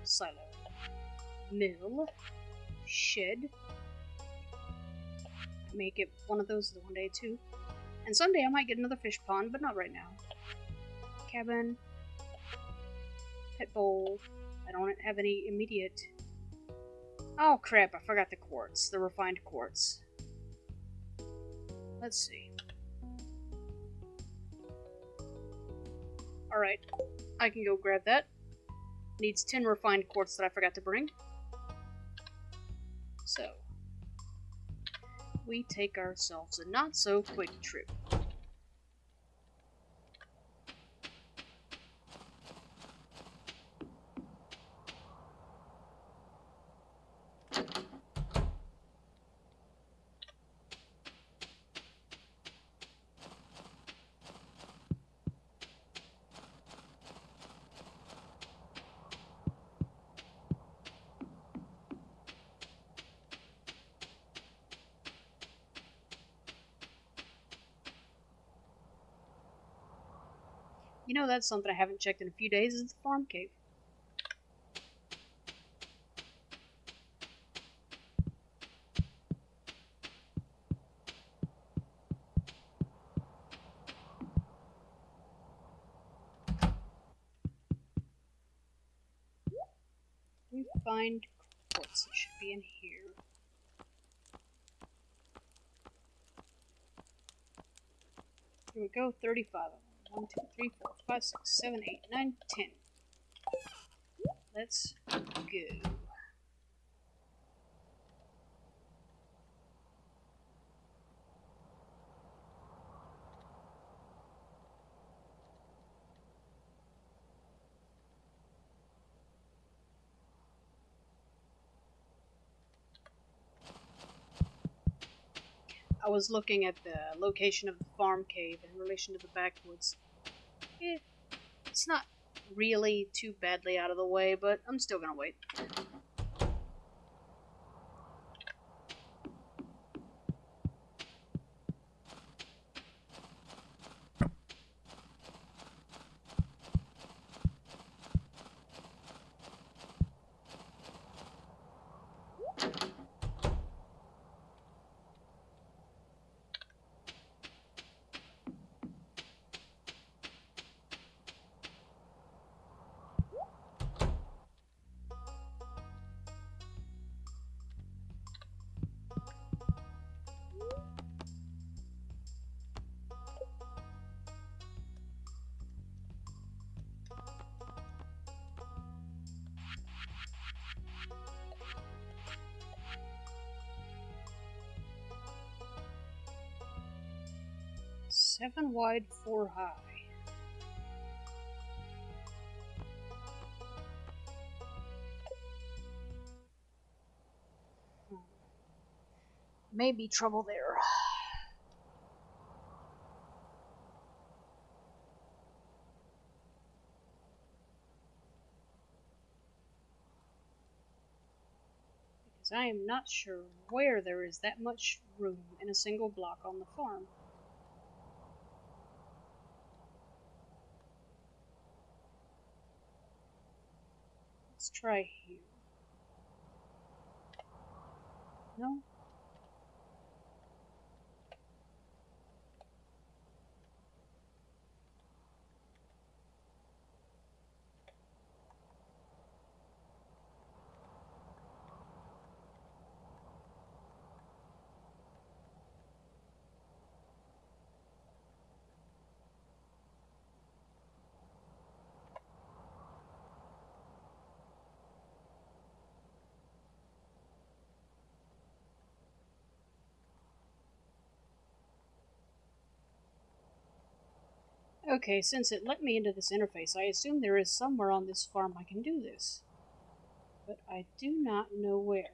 S1: silo. Mill, shed. I may get one of those one day too. And someday I might get another fish pond, but not right now. Cabin, pet bowl. I don't have any immediate. Oh crap, I forgot the quartz, the refined quartz. Let's see. Alright, I can go grab that. Needs 10 refined quartz that I forgot to bring. So, we take ourselves a not-so-quick trip. You know, that's something I haven't checked in a few days is the farm cave. We find quartz. It should be in here. Here we go, 35 of them. 1, 2, 3, 4, 5, 6, 7, 8, 9, 10. Let's go. I was looking at the location of the farm cave in relation to the backwoods. It's not really too badly out of the way, but I'm still gonna wait. Seven wide, 4 high. Maybe trouble there. Because I am not sure where there is that much room in a single block on the farm. Let's try here. No? Okay, since it let me into this interface, I assume there is somewhere on this farm I can do this. But I do not know where.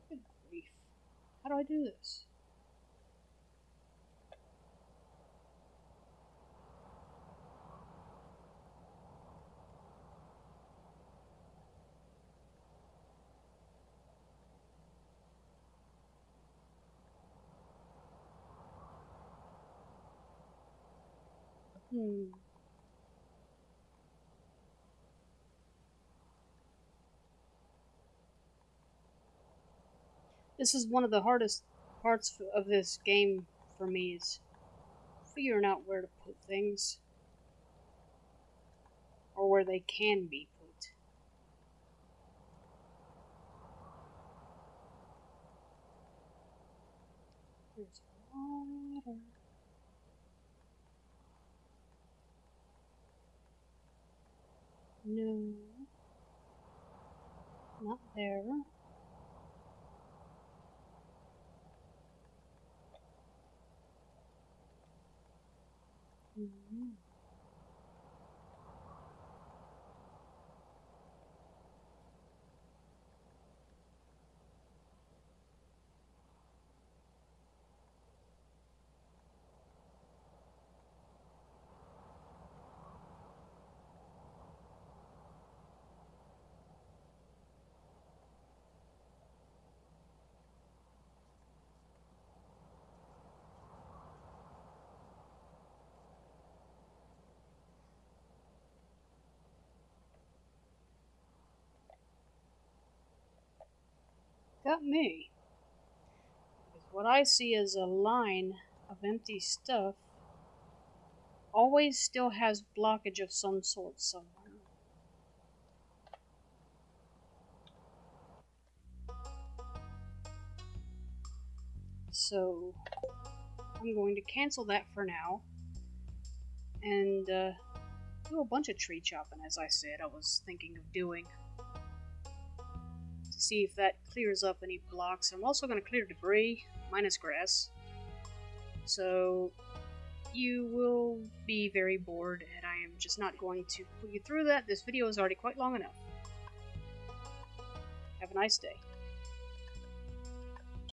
S1: Good grief. How do I do this? Hmm. This is one of the hardest parts of this game for me is figuring out where to put things or where they can be put. There's water. No, not there. Mhm. Got me. Because what I see as a line of empty stuff always still has blockage of some sort somewhere. So I'm going to cancel that for now and do a bunch of tree chopping, as I said I was thinking of doing, to see if that clears up any blocks. I'm also going to clear debris, minus grass. So you will be very bored, and I am just not going to put you through that. This video is already quite long enough. Have a nice day.